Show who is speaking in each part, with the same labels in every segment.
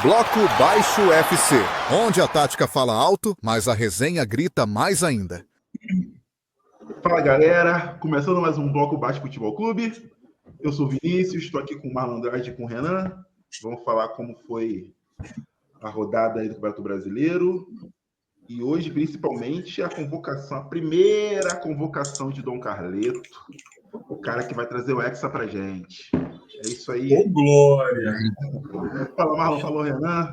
Speaker 1: Bloco Baixo FC, onde a tática fala alto, mas a resenha grita mais ainda.
Speaker 2: Fala galera, começando mais um Bloco Baixo Futebol Clube. Eu sou o Vinícius, estou aqui com o Marlon Andrade e com o Renan. Vamos falar como foi a rodada aí do Campeonato Brasileiro. E hoje, principalmente, a primeira convocação de Dom Carleto, o cara que vai trazer o Hexa pra gente. É isso aí.
Speaker 3: Ô, glória!
Speaker 2: Fala, Marlon, falou, Renan.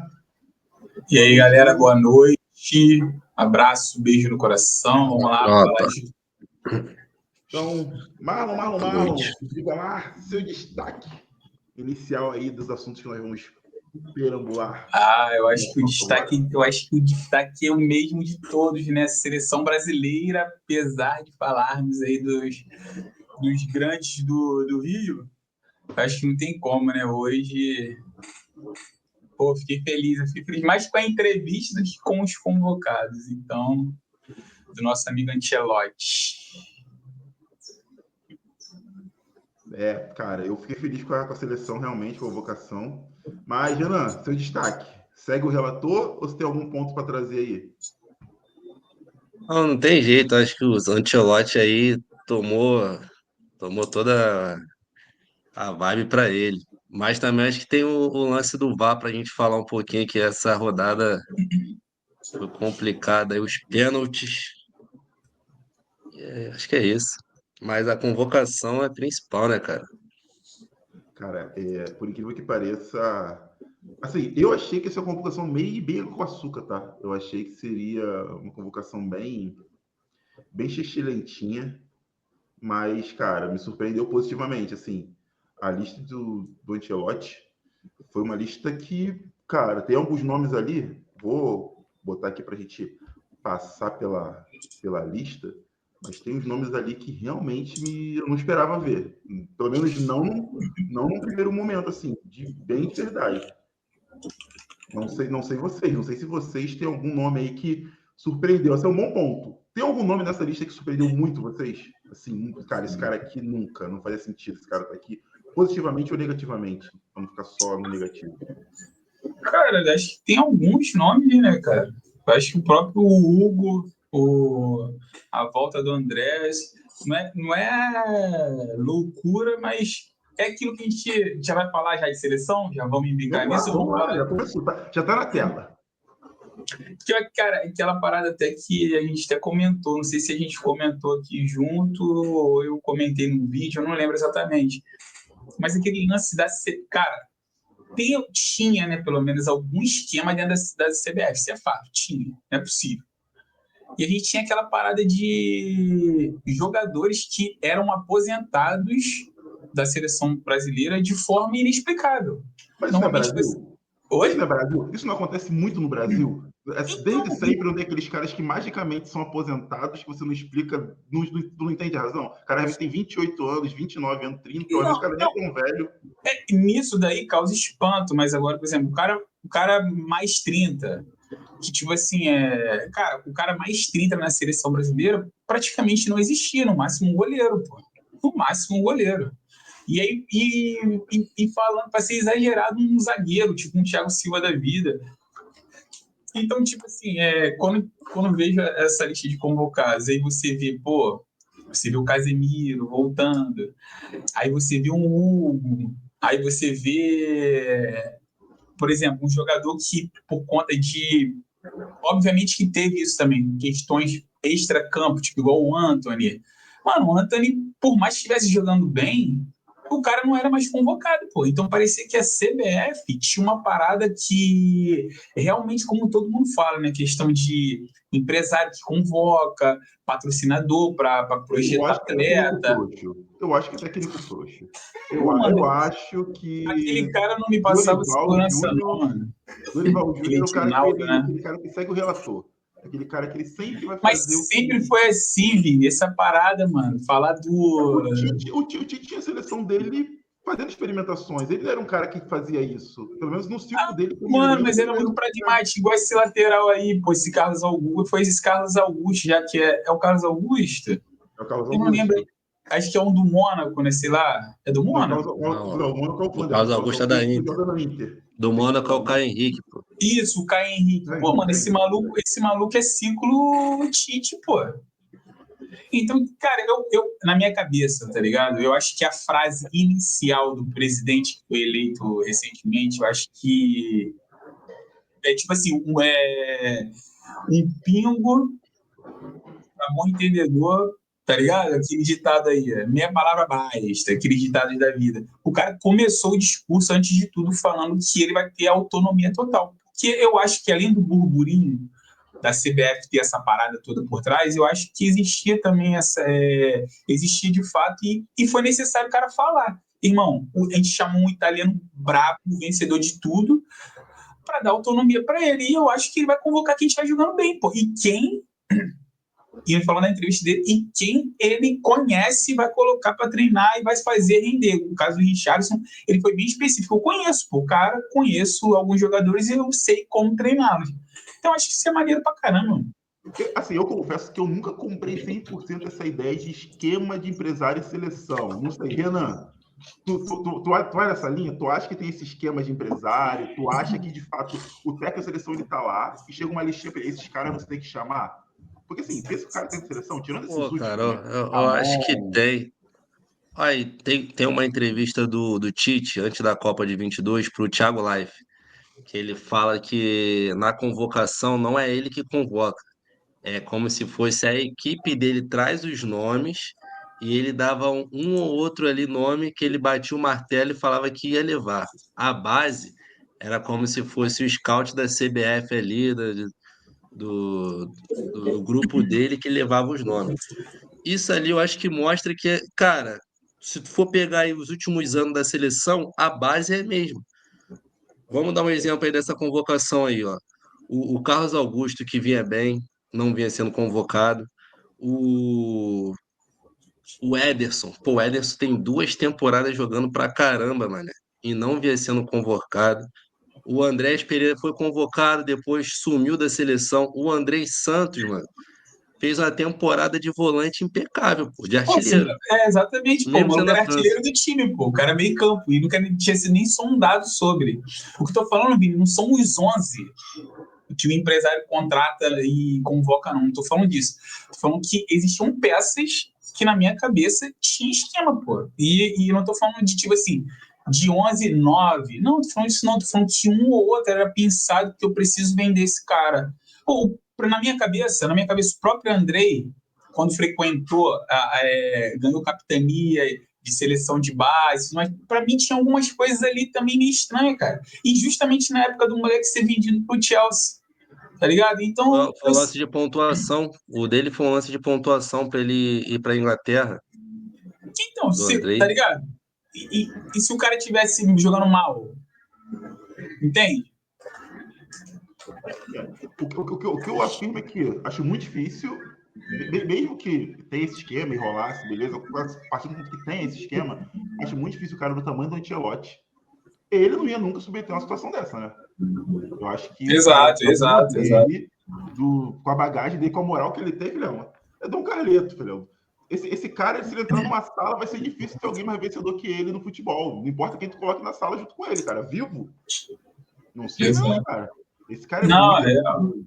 Speaker 3: E aí, galera, boa noite. Abraço, beijo no coração. Vamos lá.
Speaker 2: Então, Marlon, diga lá seu destaque inicial aí dos assuntos que nós vamos perambular.
Speaker 3: Eu acho que o destaque é o mesmo de todos, né? Seleção brasileira, apesar de falarmos aí dos grandes do Rio, acho que não tem como, né? Hoje, fiquei feliz mais com a entrevista do que com os convocados. Então, do nosso amigo Ancelotti.
Speaker 2: Cara, eu fiquei feliz com a seleção, realmente, convocação. Mas, Renan, seu destaque, segue o relator ou você tem algum ponto para trazer aí?
Speaker 4: Não tem jeito, acho que o Ancelotti aí tomou toda a vibe para ele. Mas também acho que tem o lance do VAR para a gente falar um pouquinho, que essa rodada foi complicada, aí os pênaltis. Acho que é isso. Mas a convocação é principal, né, cara?
Speaker 2: Cara, por incrível que pareça, assim, eu achei que essa convocação meio bem com açúcar, tá? Eu achei que seria uma convocação bem lentinha, mas, cara, me surpreendeu positivamente, assim, a lista do Ancelotti foi uma lista que, cara, tem alguns nomes ali, vou botar aqui pra gente passar pela lista, mas tem uns nomes ali que realmente eu não esperava ver. Pelo menos não no primeiro momento, assim, bem de verdade. Não sei vocês, não sei se vocês têm algum nome aí que surpreendeu. Esse é um bom ponto. Tem algum nome nessa lista que surpreendeu muito vocês? Assim, cara, esse cara aqui nunca, não fazia sentido esse cara tá aqui, positivamente ou negativamente? Vamos ficar só no negativo.
Speaker 3: Cara, acho que tem alguns nomes, né, cara? Eu acho que o próprio Hugo, a volta do Andrés, não é loucura, mas é aquilo que a gente já vai falar já de seleção, já vamos embicar nisso.
Speaker 2: Vamos lá, já começou, já tá na tela.
Speaker 3: Cara, aquela parada até que a gente até comentou, não sei se a gente comentou aqui junto ou eu comentei no vídeo, eu não lembro exatamente. Mas aquele lance cara, tinha, né, pelo menos algum esquema dentro da CBF, isso é fato, tinha, não é possível. E a gente tinha aquela parada de jogadores que eram aposentados da seleção brasileira de forma inexplicável.
Speaker 2: Mas isso não é Brasil? Oi? Isso não é Brasil? Isso não acontece muito no Brasil? Desde sempre, onde é aqueles caras que magicamente são aposentados, que você não explica, não entende a razão. O cara tem 28 anos, 29 anos, 30 anos, o cara nem é tão velho.
Speaker 3: Nisso daí causa espanto, mas agora, por exemplo, o cara mais 30, que tipo assim, cara, o cara mais 30 na seleção brasileira praticamente não existia, no máximo um goleiro, pô. No máximo um goleiro. E aí, falando, para ser exagerado, um zagueiro, tipo um Thiago Silva da vida. Então, tipo assim, quando vejo essa lista de convocados, aí você vê o Casemiro voltando, aí você vê um Hugo, aí você vê, por exemplo, um jogador que, por conta de... Obviamente que teve isso também, questões extra-campo, tipo igual o Antony. Mano, o Antony, por mais que estivesse jogando bem, o cara não era mais convocado, pô. Então parecia que a CBF tinha uma parada que realmente, como todo mundo fala, né? Questão de empresário que convoca, patrocinador para projetar atleta.
Speaker 2: Eu acho que é técnico frouxo. Eu acho que...
Speaker 3: Aquele cara não me passava segurança, não, mano.
Speaker 2: Dorival Júnior é o cara aquele cara que segue o relator. Aquele cara que ele sempre vai fazer...
Speaker 3: Mas sempre foi assim, Vini, essa parada, mano. Falar do...
Speaker 2: O Tite tinha a seleção dele fazendo experimentações. Ele era um cara que fazia isso. Pelo menos no ciclo dele.
Speaker 3: Mano, mas era muito pragmático. Igual esse lateral aí, pô, esse Carlos Augusto. Foi esse Carlos Augusto, já que é o Carlos Augusto?
Speaker 2: É o Carlos
Speaker 3: Augusto? Eu não lembro. Acho que é um do Mônaco, né? Sei lá. É do
Speaker 2: Não,
Speaker 3: Mônaco?
Speaker 2: o Mônaco é o
Speaker 4: O
Speaker 2: Vander.
Speaker 4: Carlos
Speaker 2: O
Speaker 4: Augusto é
Speaker 2: Augusto
Speaker 4: da Inter.
Speaker 2: joga na Inter.
Speaker 4: Do Mônaco é o Caio Henrique, pô.
Speaker 3: Isso, o Caio Henrique. Pô, mano, esse maluco é ciclo Tite, pô. Então, cara, na minha cabeça, tá ligado? Eu acho que a frase inicial do presidente que foi eleito recentemente, eu acho que é tipo assim, um pingo pra bom entendedor, tá ligado? Aquele ditado aí, meia palavra basta, aqueles ditados da vida. O cara começou o discurso, antes de tudo, falando que ele vai ter autonomia total. Porque eu acho que, além do burburinho da CBF ter essa parada toda por trás, eu acho que existia também existia de fato, e foi necessário o cara falar. Irmão, a gente chamou um italiano brabo, vencedor de tudo, para dar autonomia para ele. E eu acho que ele vai convocar quem estiver jogando bem, pô. E ele falou na entrevista dele, e quem ele conhece vai colocar para treinar e vai fazer render. No caso do Richarlison, ele foi bem específico. Eu conheço, pô, o cara, conheço alguns jogadores e eu sei como treiná-los. Então, acho que isso é maneiro pra caramba.
Speaker 2: Assim, eu confesso que eu nunca comprei 100% essa ideia de esquema de empresário e seleção. Não sei, Renan, tu vai nessa linha? Tu acha que tem esse esquema de empresário? Tu acha que, de fato, o técnico da seleção ele tá lá e chega uma listinha para esses caras você tem que chamar? Porque, assim, pensa que o cara tem seleção, tirando esses
Speaker 4: Pô,
Speaker 2: últimos,
Speaker 4: cara,
Speaker 2: né?
Speaker 4: eu acho que tem. Aí, tem uma entrevista do Tite, antes da Copa de 22, pro Thiago Life, que ele fala que na convocação não é ele que convoca. É como se fosse a equipe dele traz os nomes e ele dava um ou outro ali nome que ele batia o martelo e falava que ia levar. A base era como se fosse o scout da CBF ali, do, do grupo dele que levava os nomes. Isso ali eu acho que mostra que, cara, se tu for pegar aí os últimos anos da seleção, a base é a mesma. Vamos dar um exemplo aí dessa convocação aí, ó. O Carlos Augusto, que vinha bem, não vinha sendo convocado. O, o Ederson, pô, o Ederson tem 2 temporadas jogando pra caramba, mano, e não vinha sendo convocado. O Andrés Pereira foi convocado, depois sumiu da seleção. O Andrés Santos, mano, fez uma temporada de volante impecável, pô, de
Speaker 3: Pô, sim,
Speaker 4: artilheiro,
Speaker 3: exatamente, pô. O
Speaker 4: mesmo
Speaker 3: maluco
Speaker 4: sendo
Speaker 3: era
Speaker 4: na França.
Speaker 3: artilheiro do time, pô. O cara é meio campo. E nunca tinha sido nem sondado sobre. O que eu tô falando, Vini, não são os 11 que o empresário contrata e convoca, não. Não tô falando disso. Tô falando que existiam peças que, na minha cabeça, tinha esquema, pô. E eu não tô falando de, tipo assim, de 11, 9. Não, tô falando disso não. Tô falando que um ou outro era pensado que eu preciso vender esse cara. Pô, na minha cabeça, o próprio Andrei, quando frequentou, ganhou capitania de seleção de base, mas para mim tinha algumas coisas ali também meio estranhas, cara. E justamente na época do moleque ser vendido pro Chelsea, tá ligado? Então,
Speaker 4: Foi um lance de pontuação. O dele foi um lance de pontuação para ele ir para Inglaterra, do
Speaker 3: tá
Speaker 4: Andrei.
Speaker 3: ligado? E se o cara tivesse jogando mal, entende?
Speaker 2: O que eu afirmo é que acho muito difícil, mesmo que tenha esse esquema e rolasse, beleza, a partir do momento que tem esse esquema, acho muito difícil o cara do tamanho do Ancelotti. Ele não ia nunca submeter uma situação dessa, né? Eu acho que o cara do tamanho dele, com a bagagem dele, com a moral que ele tem, filhão, é Dom Carleto, filhão. Esse cara, se ele entrar numa sala, vai ser difícil ter alguém mais vencedor que ele no futebol. Não importa quem tu coloque na sala junto com ele, cara. Vivo? Não sei não, cara. Esse cara é
Speaker 3: Não,
Speaker 2: muito...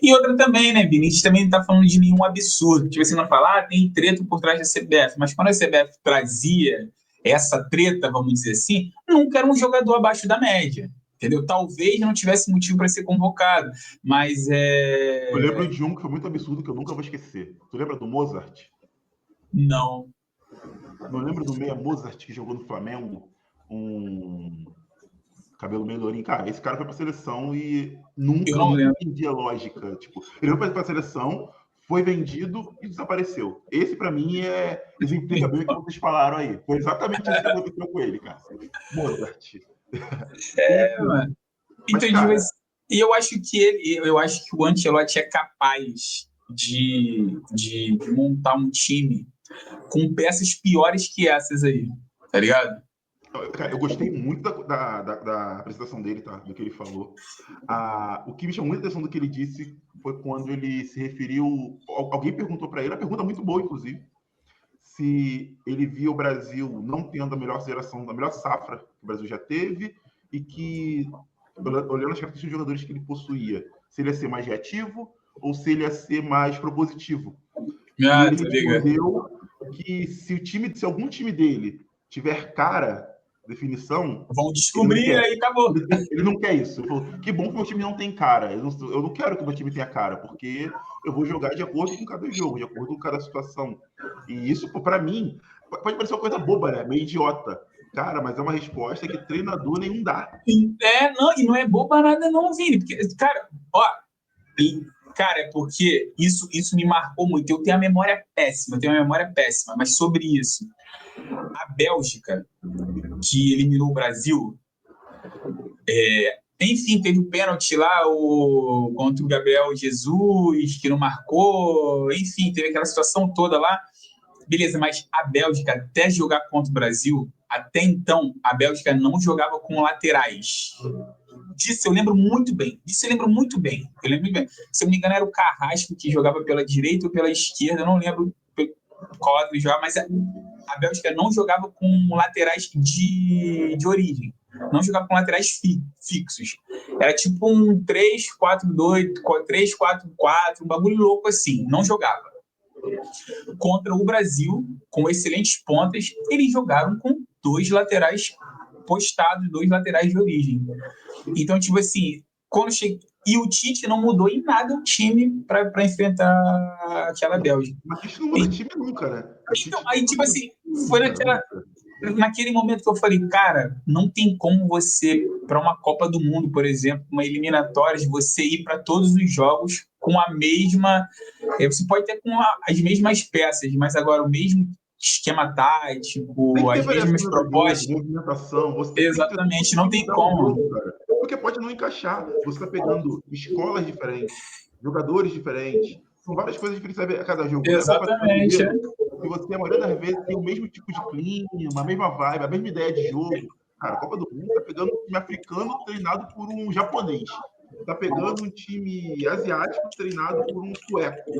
Speaker 3: E outra também, né, Vini? A gente também não tá falando de nenhum absurdo. Tipo assim, não falar, tem treta por trás da CBF. Mas quando a CBF trazia essa treta, vamos dizer assim, nunca era um jogador abaixo da média. Entendeu? Talvez não tivesse motivo para ser convocado. Mas
Speaker 2: Eu lembro de um que foi muito absurdo, que eu nunca vou esquecer. Tu lembra do Mozart?
Speaker 3: Não.
Speaker 2: Não lembro do meia Mozart que jogou no Flamengo? Um cabelo meio lourinho. Cara, esse cara foi pra seleção e nunca entendi a lógica. Tipo, ele foi pra seleção, foi vendido e desapareceu. Esse, pra mim, exemplifica bem o que vocês falaram aí. Foi exatamente isso que aconteceu com ele, cara. Mozart.
Speaker 3: Mano. Então,
Speaker 2: cara,
Speaker 3: e eu acho que o Ancelotti é capaz de montar um time com peças piores que essas aí, tá ligado?
Speaker 2: Cara, eu gostei muito da apresentação dele, tá? Do que ele falou. O que me chamou muita atenção do que ele disse foi quando ele se referiu. Alguém perguntou para ele, uma pergunta muito boa, inclusive, se ele via o Brasil não tendo a melhor geração, a melhor safra que o Brasil já teve, e que, olhando as características de jogadores que ele possuía, se ele ia ser mais reativo ou se ele ia ser mais propositivo. E ele respondeu que se algum time dele tiver cara, definição...
Speaker 3: Vão descobrir aí, acabou.
Speaker 2: Ele não quer isso. Ele falou, que bom que meu time não tem cara. Eu não quero que meu time tenha cara, porque eu vou jogar de acordo com cada jogo, de acordo com cada situação. E isso, para mim, pode parecer uma coisa boba, né? Meio idiota. Cara, mas é uma resposta que treinador nenhum dá.
Speaker 3: Não, e não é boba nada não, Vini. Porque, cara, é porque isso me marcou muito. Eu tenho a memória péssima, mas sobre isso, a Bélgica, que eliminou o Brasil, enfim, teve o pênalti lá contra o Gabriel Jesus, que não marcou, enfim, teve aquela situação toda lá. Beleza, mas a Bélgica, até jogar contra o Brasil, até então, a Bélgica não jogava com laterais. Disso eu lembro muito bem. Se eu não me engano, era o Carrasco que jogava pela direita ou pela esquerda, eu não lembro qual lado ele jogava, mas a Bélgica não jogava com laterais de origem. Não jogava com laterais fixos. Era tipo um 3-4-2, 3-4-4, um bagulho louco assim. Não jogava. Contra o Brasil, com excelentes pontas, eles jogaram com 2 laterais postados, 2 laterais de origem. Então, tipo assim, quando cheguei... E o Tite não mudou em nada o time para enfrentar aquela Bélgica.
Speaker 2: Mas isso não muda time nunca, né?
Speaker 3: Então, aí, tipo assim, foi naquele momento que eu falei, cara, não tem como você, para uma Copa do Mundo, por exemplo, uma eliminatória, você ir para todos os jogos com a mesma... Você pode ter com as mesmas peças, mas agora o mesmo esquema tático, as mesmas propostas.
Speaker 2: Movimentação,
Speaker 3: exatamente, não tem como.
Speaker 2: Porque pode não encaixar. Você está pegando escolas diferentes, jogadores diferentes, são várias coisas diferentes a cada jogo.
Speaker 3: Exatamente.
Speaker 2: E você, a maioria das vezes, tem o mesmo tipo de clima, a mesma vibe, a mesma ideia de jogo. Cara, a Copa do Mundo está pegando um time africano treinado por um japonês. Está pegando um time asiático treinado por um sueco.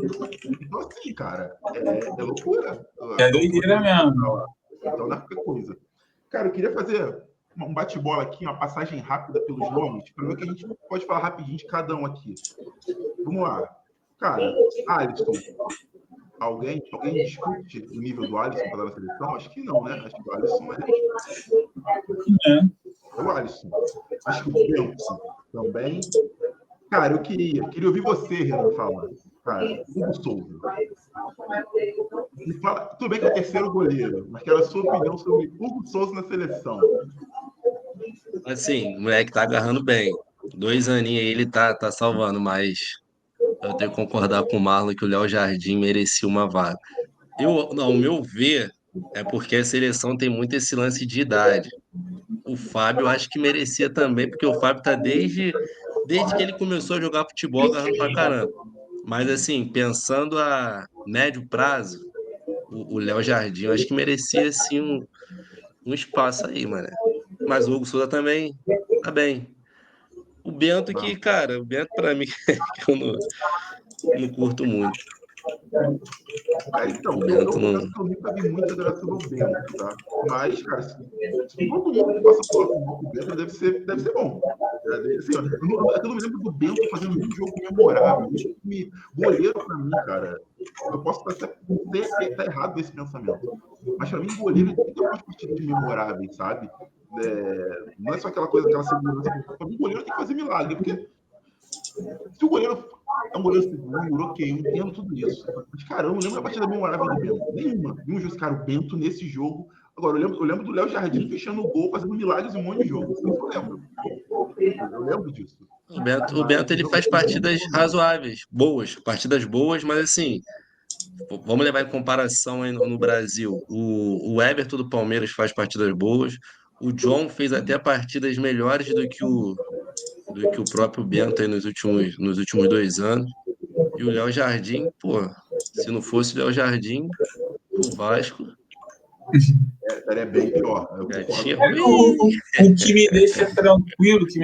Speaker 2: Então, assim, cara, é loucura.
Speaker 3: É doideira mesmo.
Speaker 2: Então, não é qualquer coisa. Cara, eu queria fazer um bate-bola aqui, uma passagem rápida pelos nomes, para ver que a gente pode falar rapidinho de cada um aqui. Vamos lá. Cara, Alisson. Alguém discute o nível do Alisson para dar na seleção? Acho que não, né? Acho que o Alisson é o Alisson. Acho que o Bento também. Cara, eu queria ouvir você, Renan, falar. Cara, Hugo Souza. Tudo bem que é o terceiro goleiro, mas quero a sua opinião sobre Hugo Souza na seleção.
Speaker 4: Assim, o moleque tá agarrando bem. 2 aninhos aí ele tá salvando, mas eu tenho que concordar com o Marlon que o Léo Jardim merecia uma vaga. Ao meu ver, é porque a seleção tem muito esse lance de idade. O Fábio eu acho que merecia também, porque o Fábio tá desde que ele começou a jogar futebol agarrando pra caramba. Mas assim, pensando a médio prazo, o Léo Jardim eu acho que merecia assim um espaço aí, mano. Mas o Hugo Souza também tá bem. O Bento que, cara, o Bento pra mim que eu não curto muito.
Speaker 2: Então, eu nunca vi muita geração do Bento, tá? Mas, cara, se todo mundo passa por o Bento, deve ser bom. Eu não me lembro do Bento fazendo um jogo memorável. Goleiro, pra mim, cara, eu posso até estar errado nesse pensamento. Mas, pra mim, goleiro tem que ter umas partidas memoráveis, sabe? Não é só aquela segurança. Pra mim, goleiro tem que fazer milagre, porque se o goleiro é um goleiro seguro, ok, eu entendo tudo isso. Mas, cara, eu não lembro da partida memorável do Bento. Nenhum jogo, cara, o Bento nesse jogo. Agora, eu lembro do Léo Jardim fechando o gol, fazendo milagres em um monte de jogo. Eu lembro disso.
Speaker 4: O Bento ele faz partidas razoáveis, partidas boas, mas assim, vamos levar em comparação aí no Brasil. O Everton do Palmeiras faz partidas boas, o John fez até partidas melhores do que o próprio Bento aí nos últimos 2 anos. E o Léo Jardim, pô, se não fosse o Léo Jardim, o Vasco.
Speaker 2: É bem pior.
Speaker 3: O que me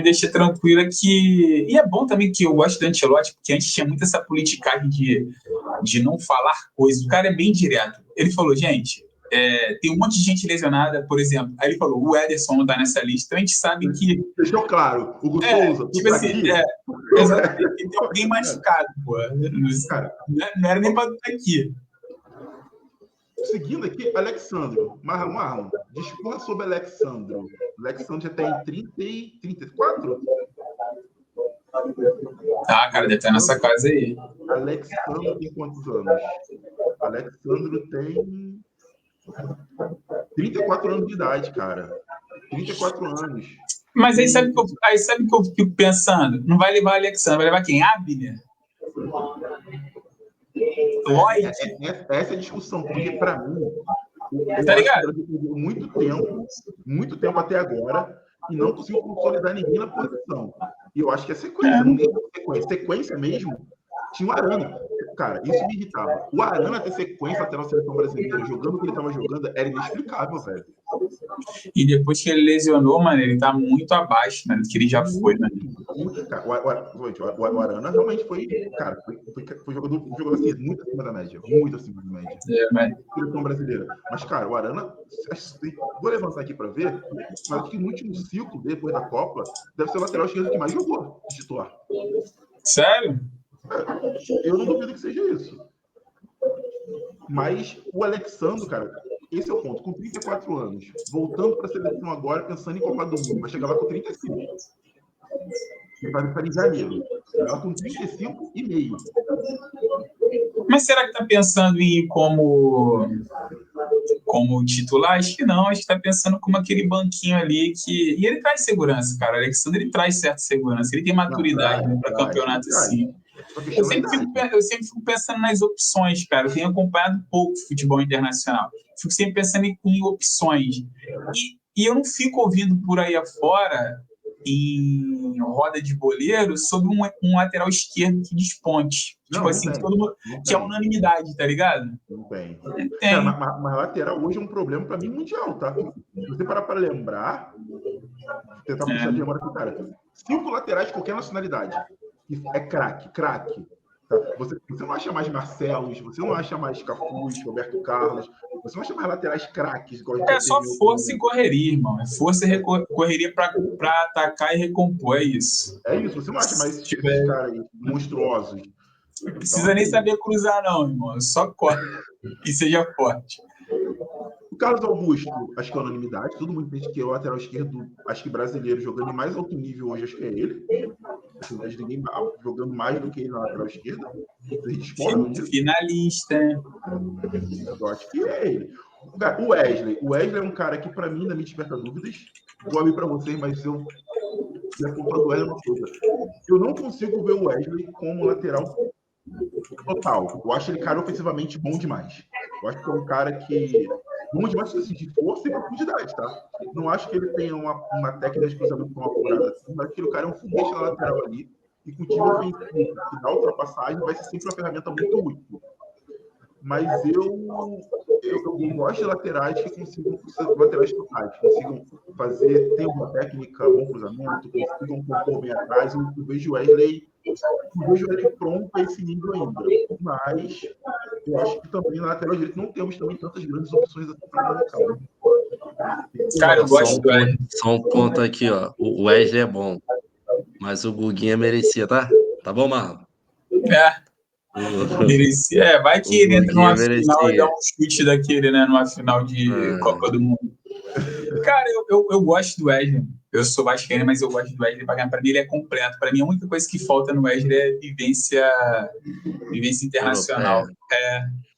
Speaker 3: deixa tranquilo é que... E é bom também que eu gosto do Ancelotti, porque antes tinha muito essa politicagem de não falar coisas. O cara é bem direto. Ele falou, gente, tem um monte de gente lesionada, por exemplo. Aí ele falou, o Ederson não tá nessa lista. Então a gente sabe que...
Speaker 2: Deixou claro. Hugo Souza,
Speaker 3: tipo assim, exatamente, tem alguém machucado, pô.
Speaker 2: Cara,
Speaker 3: Não era nem pra estar aqui.
Speaker 2: Seguindo aqui, Alexandro. Marlon, discorra sobre Alexandro. Alexandro já tem 30 e 34?
Speaker 3: Ah, cara, deve estar nessa casa aí.
Speaker 2: Alexandro tem quantos anos? Alexandro tem 34 anos de idade, cara. 34 anos.
Speaker 3: Mas aí sabe que eu fico pensando? Não vai levar Alexandre, vai levar quem? Abner? Lloyd?
Speaker 2: Essa é a discussão, porque para mim,
Speaker 3: Tá ligado?
Speaker 2: muito tempo até agora, e não conseguiu consolidar ninguém na posição. E eu acho que é sequência, não tem sequência. Sequência mesmo, tinha o Arana. Cara, isso me irritava. O Arana ter sequência até na seleção brasileira, jogando o que ele estava jogando, era inexplicável, velho.
Speaker 3: E depois que ele lesionou, mano, ele tá muito abaixo, né, do que ele já foi, né?
Speaker 2: O Arana realmente foi, cara, foi jogador assim, muito acima da média. Muito acima da média. Seleção brasileira. Mas, cara, o Arana, vou levantar aqui para ver, mas acho que no último ciclo, depois da Copa, deve ser o lateral esquerdo que mais jogou de titular.
Speaker 3: Sério?
Speaker 2: Eu não duvido que seja isso. Mas o Alexandre, cara, esse é o ponto. Com 34 anos, voltando para a seleção agora, pensando em Copa do Mundo, vai chegar lá com 35. Ele vai ficar em janeiro. Ela com 35 e meio.
Speaker 3: Mas será que tá pensando em ir como titular? Acho que não. Acho que tá pensando como aquele banquinho ali que... E ele traz segurança, cara. O Alexandre, ele traz certa segurança. Ele tem maturidade para campeonato assim. Eu sempre fico pensando nas opções, cara. Eu tenho acompanhado pouco futebol internacional. Fico sempre pensando em opções. E eu não fico ouvindo por aí afora, em roda de boleiro, sobre um lateral esquerdo que desponte. Tipo assim, todo mundo, que é unanimidade, tá ligado?
Speaker 2: Não tem.
Speaker 3: Tem.
Speaker 2: Cara, mas lateral hoje é um problema para mim mundial, tá? Se você parar para lembrar, tentar puxar de memória aqui, cara, 5 laterais de qualquer nacionalidade. É craque. Tá? Você não acha mais Marcelos, você não acha mais Cafuz, Roberto Carlos, você não acha mais laterais craques.
Speaker 3: É só força e correria, irmão. É força e correria para atacar e recompor, é isso.
Speaker 2: É isso, você não acha mais esses caras aí, monstruosos.
Speaker 3: Não precisa nem saber cruzar, não, irmão. Só corre e seja forte.
Speaker 2: O Carlos Augusto, acho que é unanimidade. Todo mundo entende que é o lateral esquerdo, acho que brasileiro, jogando em mais alto nível hoje, acho que é ele. Acho que não vejo ninguém jogando mais do que ele na lateral esquerda.
Speaker 3: Finalista, né?
Speaker 2: Eu acho que é ele. O Wesley é um cara que, para mim, ainda me desperta dúvidas. Vou abrir para vocês, mas eu do Wesley uma coisa. Eu não consigo ver o Wesley como lateral total. Eu acho ele cara ofensivamente bom demais. Eu acho que é um cara que bom demais de força e profundidade, tá? Não acho que ele tenha uma técnica de cruzamento tão apurada assim, mas que o cara é um foguete na lateral ali e com o time ofensivo que dá ultrapassagem vai ser sempre uma ferramenta muito útil. Mas eu gosto de laterais que consigam laterais totais, consigam ter uma técnica, bom cruzamento, consigam compor bem atrás. Eu vejo o Wesley pronto a esse nível ainda. Mas eu acho que também na lateral direita não temos também tantas grandes opções assim para marcar.
Speaker 3: Cara, eu gosto do Wesley.
Speaker 4: Só um ponto aqui, ó. O Wesley é bom, mas o Guguinha merecia, tá? Tá bom, Marlon?
Speaker 3: Merecia. Vai que ele entra numa final e dá um chute daquele, né? Numa final de Copa do Mundo. Cara, eu gosto do Wesley. Eu sou vascaíno, mas eu gosto do Wesley. Para mim, ele é completo. Para mim, a única coisa que falta no Wesley é vivência internacional.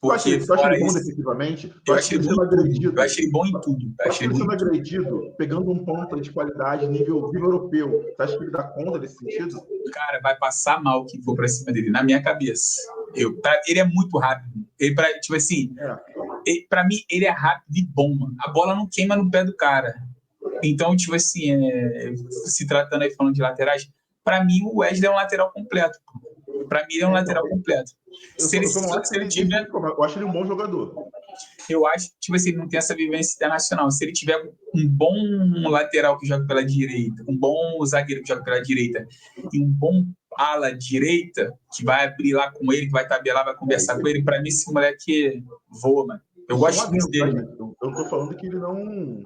Speaker 3: Porque
Speaker 2: tu acha ele bom defensivamente?
Speaker 3: Eu acho ele bom em tudo.
Speaker 2: Eu acho ele sendo agredido, pegando um ponta de qualidade nível europeu. Você acha que ele dá conta desse sentido?
Speaker 3: Cara, vai passar mal quem for pra cima dele, na minha cabeça. Ele é muito rápido. Tipo assim, pra mim, ele é rápido e bom, mano. A bola não queima no pé do cara. Então, tipo assim, se tratando aí, falando de laterais, pra mim, o Wesley é um lateral completo. Pra mim, ele é um lateral completo.
Speaker 2: Eu acho ele um bom jogador.
Speaker 3: Eu acho que, tipo assim, ele não tem essa vivência internacional. Se ele tiver um bom lateral que joga pela direita, um bom zagueiro que joga pela direita e um bom ala direita que vai abrir lá com ele, que vai tabelar, vai conversar com ele, pra mim esse moleque voa, mano. Eu
Speaker 2: Só
Speaker 3: gosto
Speaker 2: um
Speaker 3: muito
Speaker 2: adendo,
Speaker 3: dele.
Speaker 2: tá, gente? Eu não tô falando que ele não.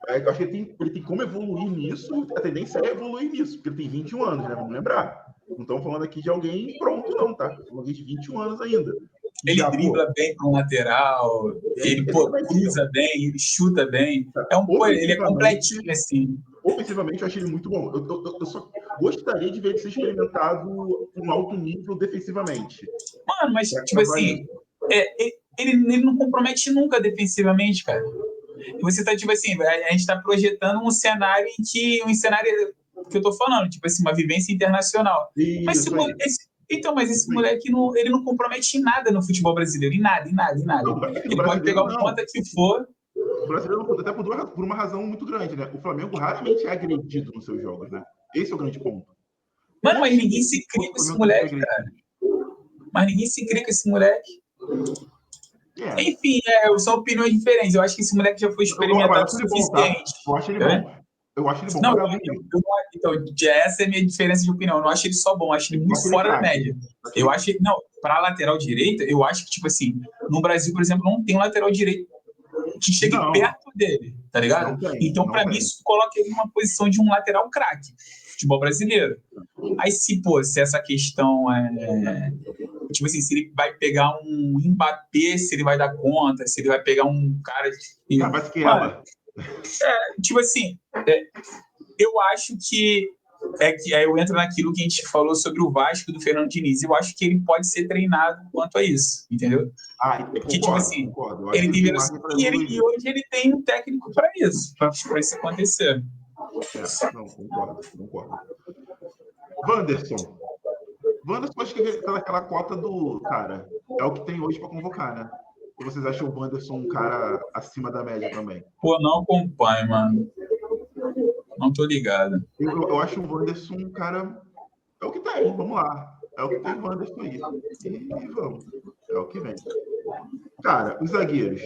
Speaker 2: Eu acho que ele tem como evoluir nisso, a tendência é evoluir nisso, porque ele tem 21 anos, né? Vamos lembrar. Não estamos falando aqui de alguém pronto, não, tá? Estamos falando de 21 anos ainda. E
Speaker 3: Ele
Speaker 2: já,
Speaker 3: dribla bem para um lateral, ele
Speaker 2: exatamente.
Speaker 3: cruza bem, ele chuta bem. Ele é completinho, assim.
Speaker 2: Ofensivamente, eu achei ele muito bom. Eu só gostaria de ver ele ser experimentado em alto nível defensivamente.
Speaker 3: Mano, mas, tipo assim, ele não compromete nunca defensivamente, cara. Você tá, tipo assim, a gente tá projetando um cenário que eu tô falando, tipo assim, uma vivência internacional. Mas esse moleque ele não compromete em nada no futebol brasileiro, em nada.
Speaker 2: Não,
Speaker 3: Ele pode pegar o ponta que for.
Speaker 2: O brasileiro não pode, até por uma razão muito grande, né? O Flamengo raramente é agredido nos seus jogos, né? Esse é o grande ponto.
Speaker 3: Mano, mas ninguém se cria com esse moleque, cara. Mas ninguém se cria com esse moleque. Enfim, são opiniões diferentes. Eu acho que esse moleque já foi experimentado o suficiente.
Speaker 2: Eu acho ele bom. Eu acho ele bom.
Speaker 3: Então, essa é a minha diferença de opinião. Eu não acho ele só bom, eu acho ele muito fora da média. Eu acho ele, não, para lateral direita, eu acho que, tipo assim, no Brasil, por exemplo, não tem um lateral direito que chegue perto dele, tá ligado? Então, para mim, isso coloca ele numa posição de um lateral craque, futebol brasileiro. Aí, se essa questão tipo assim, se ele vai pegar um Mbappé, se ele vai dar conta, se ele vai pegar um cara... Tipo assim, eu acho que aí eu entro naquilo que a gente falou sobre o Vasco do Fernando Diniz. Eu acho que ele pode ser treinado quanto a isso, entendeu?
Speaker 2: Porque,
Speaker 3: tipo assim, ele tem e hoje ele tem um técnico para isso acontecer.
Speaker 2: Não, concordo. Wanderson, acho que ele tá naquela cota do cara. É o que tem hoje para convocar, né? E vocês acham o Wanderson um cara acima da média também?
Speaker 3: Pô, não acompanho, mano. Não tô ligado.
Speaker 2: Eu acho o Wanderson um cara... É o que tem, vamos lá. É o que tem o Wanderson aí. E vamos. É o que vem. Cara, os zagueiros.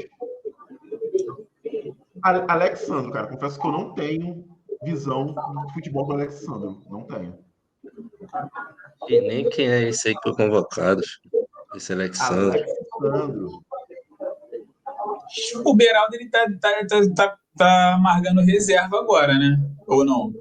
Speaker 2: Alexandro, cara, confesso que eu não tenho visão de futebol do Alexandro. Não tenho.
Speaker 4: E nem quem é esse aí que foi convocado. Esse Alexandro.
Speaker 3: O Beraldo, ele tá amargando reserva agora, né? Ou não?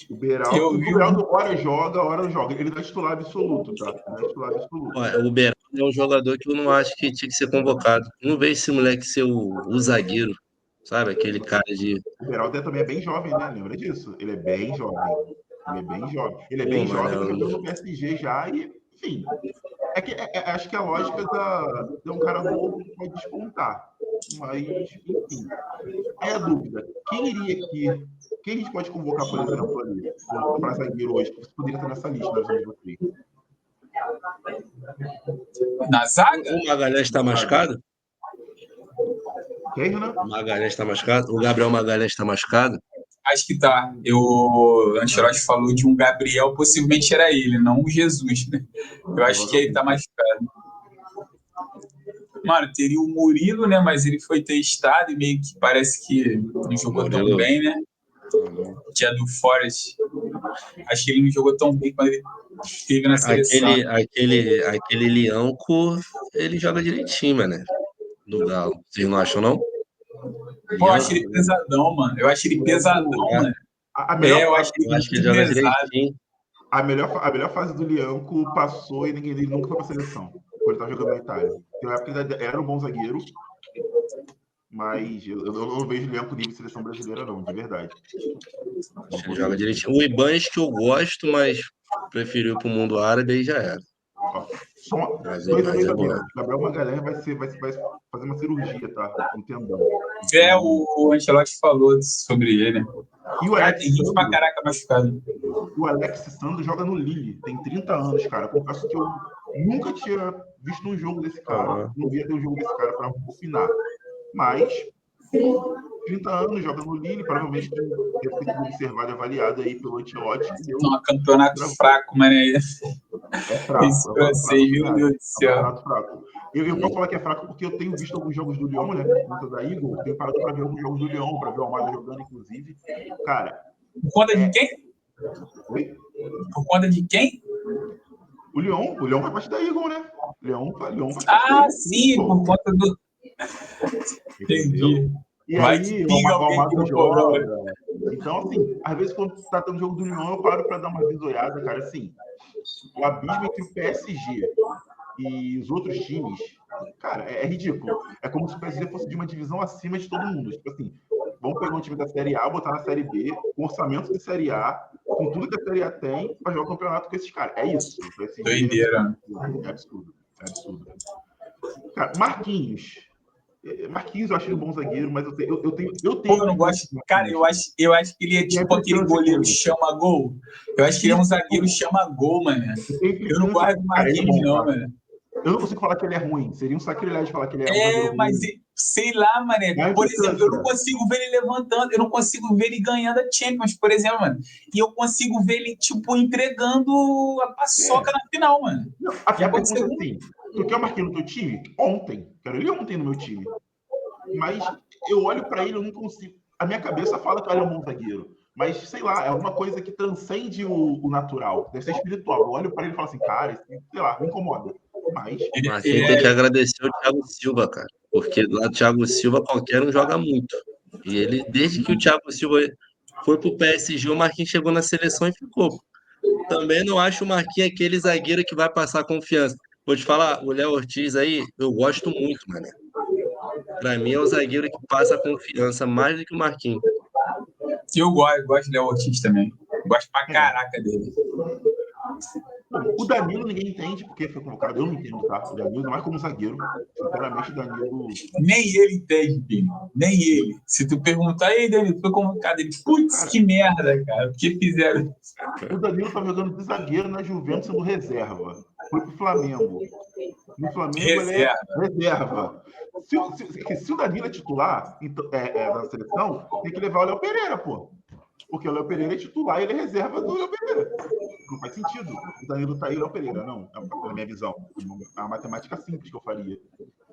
Speaker 2: O Beraldo hora joga, hora não joga. Ele não é titular absoluto, tá? Não é titular absoluto.
Speaker 4: Olha, o Beraldo é um jogador que eu não acho que tinha que ser convocado. Não vejo esse moleque ser o zagueiro, sabe? Aquele cara de...
Speaker 2: O Beraldo também é bem jovem, né? Lembra disso? Ele é bem jovem. Ele é bem jovem, tá jogando no PSG já e, enfim... acho que a lógica de um cara novo pode despontar. Mas, enfim. Aí a dúvida, quem iria aqui? Quem a gente pode convocar, por exemplo, ali, para zagueiro hoje? Que você poderia estar nessa lista na visão de vocês?
Speaker 3: Na zaga?
Speaker 4: O Magalhães está machucado?
Speaker 2: Quem, Renan?
Speaker 4: O Magalhães está machucado? O Gabriel Magalhães está machucado?
Speaker 3: Acho que tá. O Ancelotti falou de um Gabriel, possivelmente era ele, não o Jesus, né? Eu acho que ele tá machucado. Mano, teria o Murilo, né? Mas ele foi testado e meio que parece que não jogou tão bem, né? Tinha do Forest. Acho que ele não jogou tão bem quando ele esteve na seleção.
Speaker 4: Aquele Lianco, ele joga direitinho, mano. No Galo. Vocês não acham, não?
Speaker 3: Pô, eu acho ele pesadão, mano. Eu acho ele pesadão, mano. Eu acho ele muito
Speaker 4: joga
Speaker 3: pesado.
Speaker 4: direitinho.
Speaker 2: A melhor fase do Lianco passou e ele nunca foi pra seleção. Quando ele tava jogando na Itália. Tem uma época que ele era um bom zagueiro, mas eu não vejo o Lianco nível de seleção brasileira, não, de verdade.
Speaker 4: Ele joga direitinho. O Ibanez que eu gosto, mas preferiu pro mundo árabe e já era.
Speaker 2: Só
Speaker 4: Mas
Speaker 2: dois
Speaker 4: é
Speaker 2: anos
Speaker 4: bom.
Speaker 2: Gabriel Magalhães vai fazer uma cirurgia, tá? No tendão.
Speaker 3: O Ancelotti falou sobre ele.
Speaker 2: E o Alex
Speaker 3: tem gente pra caraca machucado.
Speaker 2: O Alex Sandro joga no Lille, tem 30 anos, cara. Eu confesso que eu nunca tinha visto um jogo desse cara. Não via ter um jogo desse cara pra opinar. Mas 30 anos, joga no Lille, provavelmente deve ter sido observado e avaliado aí pelo Ancelotti.
Speaker 3: Um campeonato fraco, mano.
Speaker 2: É fraco.
Speaker 3: Esse francês, meu Deus do céu.
Speaker 2: Campeonato fraco. Eu posso falar que é fraco porque eu tenho visto alguns jogos do Lyon, né? Conta da Eagle, tenho parado para ver alguns jogos do Lyon, para ver o Almada jogando, inclusive. Cara.
Speaker 3: Por conta de quem?
Speaker 2: Oi?
Speaker 3: Por conta de quem?
Speaker 2: O Lyon faz parte da Eagle, né? Lyon faz parte
Speaker 3: sim, por conta do.
Speaker 2: Entendeu?
Speaker 3: Entendi.
Speaker 2: E
Speaker 3: Vai que
Speaker 2: aí,
Speaker 3: pinga
Speaker 2: o
Speaker 3: alguém aqui
Speaker 2: Amado
Speaker 3: no porão, né?
Speaker 2: joga. Então, assim, às vezes quando tá tendo jogo do União, eu paro para dar uma bisoiada, cara. Assim, o abismo entre o PSG e os outros times, cara, é ridículo. É como se o PSG fosse de uma divisão acima de todo mundo. Tipo assim, vamos pegar um time da Série A, botar na Série B, com orçamento de Série A, com tudo que a Série A tem, para jogar o campeonato com esses caras. É isso. O PSG
Speaker 3: Doideira.
Speaker 2: é absurdo. É absurdo. Cara, Marquinhos. Marquinhos eu acho ele um bom zagueiro, mas eu
Speaker 3: Pô,
Speaker 2: tenho
Speaker 3: eu não
Speaker 2: implicância
Speaker 3: gosto.
Speaker 2: com
Speaker 3: Cara,
Speaker 2: Marquinhos.
Speaker 3: eu acho que ele é
Speaker 2: Tenho
Speaker 3: tipo aquele
Speaker 2: implicância com
Speaker 3: goleiro
Speaker 2: ele.
Speaker 3: chama-gol. Eu acho que ele é um
Speaker 2: Isso.
Speaker 3: zagueiro chama-gol, mano.
Speaker 2: Eu tenho
Speaker 3: Eu não
Speaker 2: implicância.
Speaker 3: gosto do
Speaker 2: Cara, ele é
Speaker 3: Marquinhos,
Speaker 2: bom,
Speaker 3: não,
Speaker 2: tá?
Speaker 3: mano.
Speaker 2: Eu não consigo falar que ele é ruim. Seria um sacrilégio falar que ele é um zagueiro
Speaker 3: É, mas
Speaker 2: ruim.
Speaker 3: sei lá, mano.
Speaker 2: É a
Speaker 3: Por exemplo, eu não
Speaker 2: implicância.
Speaker 3: consigo ver ele levantando, eu não consigo ver ele ganhando a Champions, por exemplo, mano. E eu consigo ver ele, tipo, entregando a paçoca na final, mano.
Speaker 2: Não,
Speaker 3: Já
Speaker 2: a pergunta
Speaker 3: aconteceu
Speaker 2: é
Speaker 3: muito.
Speaker 2: assim: tu quer o Marquinhos no teu time? Ontem. Quero ele ontem no meu time. Mas eu olho para ele, eu não consigo. A minha cabeça fala que ele é um bom zagueiro. Mas, sei lá, é alguma coisa que transcende o natural. Deve ser espiritual. Eu olho para ele e falo assim, cara, isso, sei lá, me incomoda. Mas,
Speaker 4: Marquinhos tem que agradecer o Thiago Silva, cara. Porque lá o Thiago Silva qualquer um joga muito. E ele, desde que o Thiago Silva foi pro PSG, o Marquinhos chegou na seleção e ficou. Também não acho o Marquinhos aquele zagueiro que vai passar confiança. Vou te falar, o Léo Ortiz aí, eu gosto muito, mano. Pra mim é o zagueiro que passa confiança mais do que o Marquinhos.
Speaker 3: Eu gosto do Léo Ortiz também. Gosto pra caraca dele.
Speaker 2: o Danilo ninguém entende porque foi convocado. Eu não entendo, tá? O Danilo não é como zagueiro. Sinceramente, o Danilo.
Speaker 3: Nem ele entende, filho. Nem ele. Se tu perguntar, ei, Danilo, foi convocado. Ele, putz,
Speaker 2: Cara,
Speaker 3: que merda, cara. O que fizeram?
Speaker 2: o Danilo tá jogando de zagueiro na Juventus sendo reserva. Foi pro Flamengo. No Flamengo ele é reserva. Se o Danilo é titular então, da seleção, tem que levar o Léo Pereira, pô. Porque o Léo Pereira é titular e ele é reserva do Léo Pereira. Não faz sentido. O Danilo tá aí, o Léo Pereira, não. Na minha visão. É uma matemática simples que eu faria.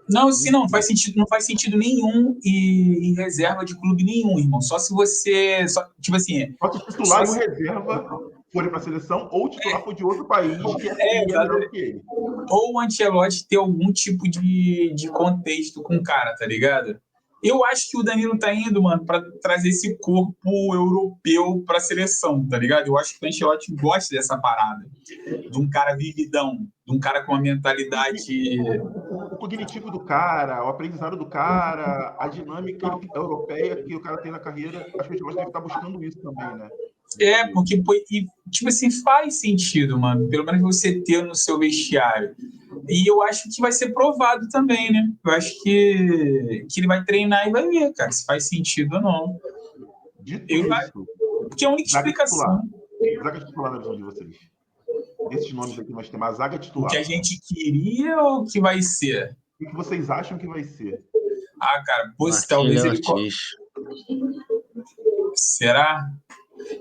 Speaker 3: Não, sim, não faz sentido, não faz sentido nenhum e em reserva de clube nenhum, irmão. Só se você. Só, tipo assim.
Speaker 2: Só se o titular e o reserva forem para a seleção, ou o titular for de outro país que é melhor do que ele.
Speaker 3: Ou o Ancelotti ter algum tipo de contexto com o cara, tá ligado? Eu acho que o Danilo tá indo, mano, pra trazer esse corpo europeu pra seleção, tá ligado? Eu acho que o Ancelotti gosta dessa parada. De um cara vividão, de um cara com uma mentalidade.
Speaker 2: O cognitivo do cara, o aprendizado do cara, a dinâmica europeia que o cara tem na carreira, acho que o Ancelotti deve estar buscando isso também, né?
Speaker 3: Porque, tipo assim, faz sentido, mano. Pelo menos você ter no seu vestiário. E eu acho que vai ser provado também, né? Eu acho que ele vai treinar e vai ver, cara, se faz sentido ou não.
Speaker 2: Dito isso,
Speaker 3: porque é a única explicação.
Speaker 2: Zaga titular na visão de vocês. Desses nomes aqui nós temos a zaga titular.
Speaker 3: O que a gente queria ou o que vai ser?
Speaker 2: O que vocês acham que vai ser?
Speaker 3: Ah, cara, talvez ele. Será?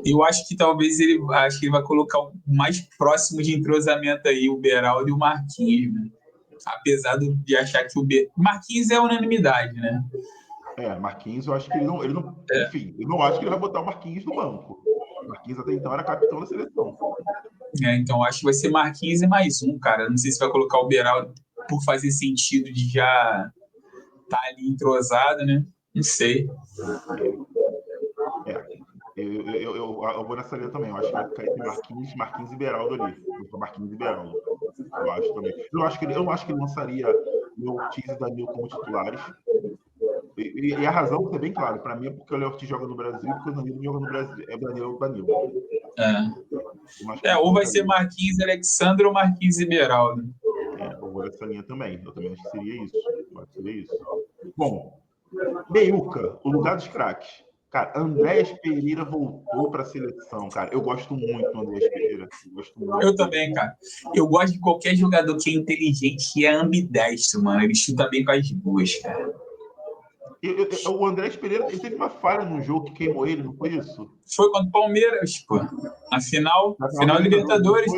Speaker 3: Eu acho que talvez ele vai colocar o mais próximo de entrosamento aí, o Beraldo e o Marquinhos, né? Apesar de achar que o Marquinhos é unanimidade, né?
Speaker 2: Marquinhos, eu acho que ele não. Enfim, eu não acho que ele vai botar o Marquinhos no banco. O Marquinhos até então era capitão da seleção.
Speaker 3: Então acho que vai ser Marquinhos e mais um, cara. Não sei se vai colocar o Beraldo por fazer sentido de já estar ali entrosado, né? Não sei.
Speaker 2: Eu vou nessa linha também. Eu acho que vai ficar entre Marquinhos e Beraldo ali. Marquinhos e Beraldo. Eu acho também. Eu não acho que ele lançaria o Ortiz e Danilo como titulares. E a razão é bem clara. Para mim é porque o Léo Ortiz joga no Brasil e porque o Danilo joga no Brasil. É o Danilo.
Speaker 3: Ou vai ser Marquinhos Alexandre ou Marquinhos e Beraldo.
Speaker 2: Eu vou nessa linha também. Eu também acho que seria isso. Bom, meiuca, o lugar dos craques. Cara, Andréas Pereira voltou para a seleção, cara. Eu gosto muito do Andréas Pereira.
Speaker 3: Eu também, cara. Eu gosto de qualquer jogador que é inteligente e é ambidestro, mano. Ele chuta bem com as duas, cara.
Speaker 2: O Andréas Pereira, ele teve uma falha no jogo que queimou ele, não foi isso?
Speaker 3: Foi contra o Palmeiras, pô. Na final Libertadores.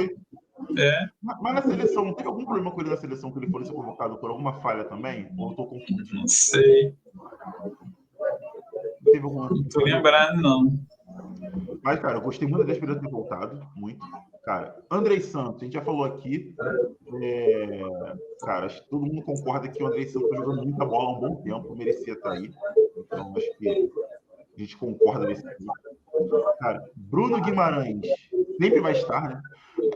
Speaker 2: Mas na seleção, não teve algum problema com ele na seleção que ele foi convocado por alguma falha também? Ou eu tô confundindo?
Speaker 3: Não sei.
Speaker 2: Teve alguma...
Speaker 3: Não tô lembrando, não.
Speaker 2: Mas, cara, eu gostei muito da Esperança ter voltado, muito. Cara, Andrei Santos, a gente já falou aqui. Cara, acho que todo mundo concorda que o Andrei Santos está jogando muita bola há um bom tempo, merecia estar aí. Então, acho que a gente concorda nesse ponto. Cara, Bruno Guimarães sempre vai estar, né?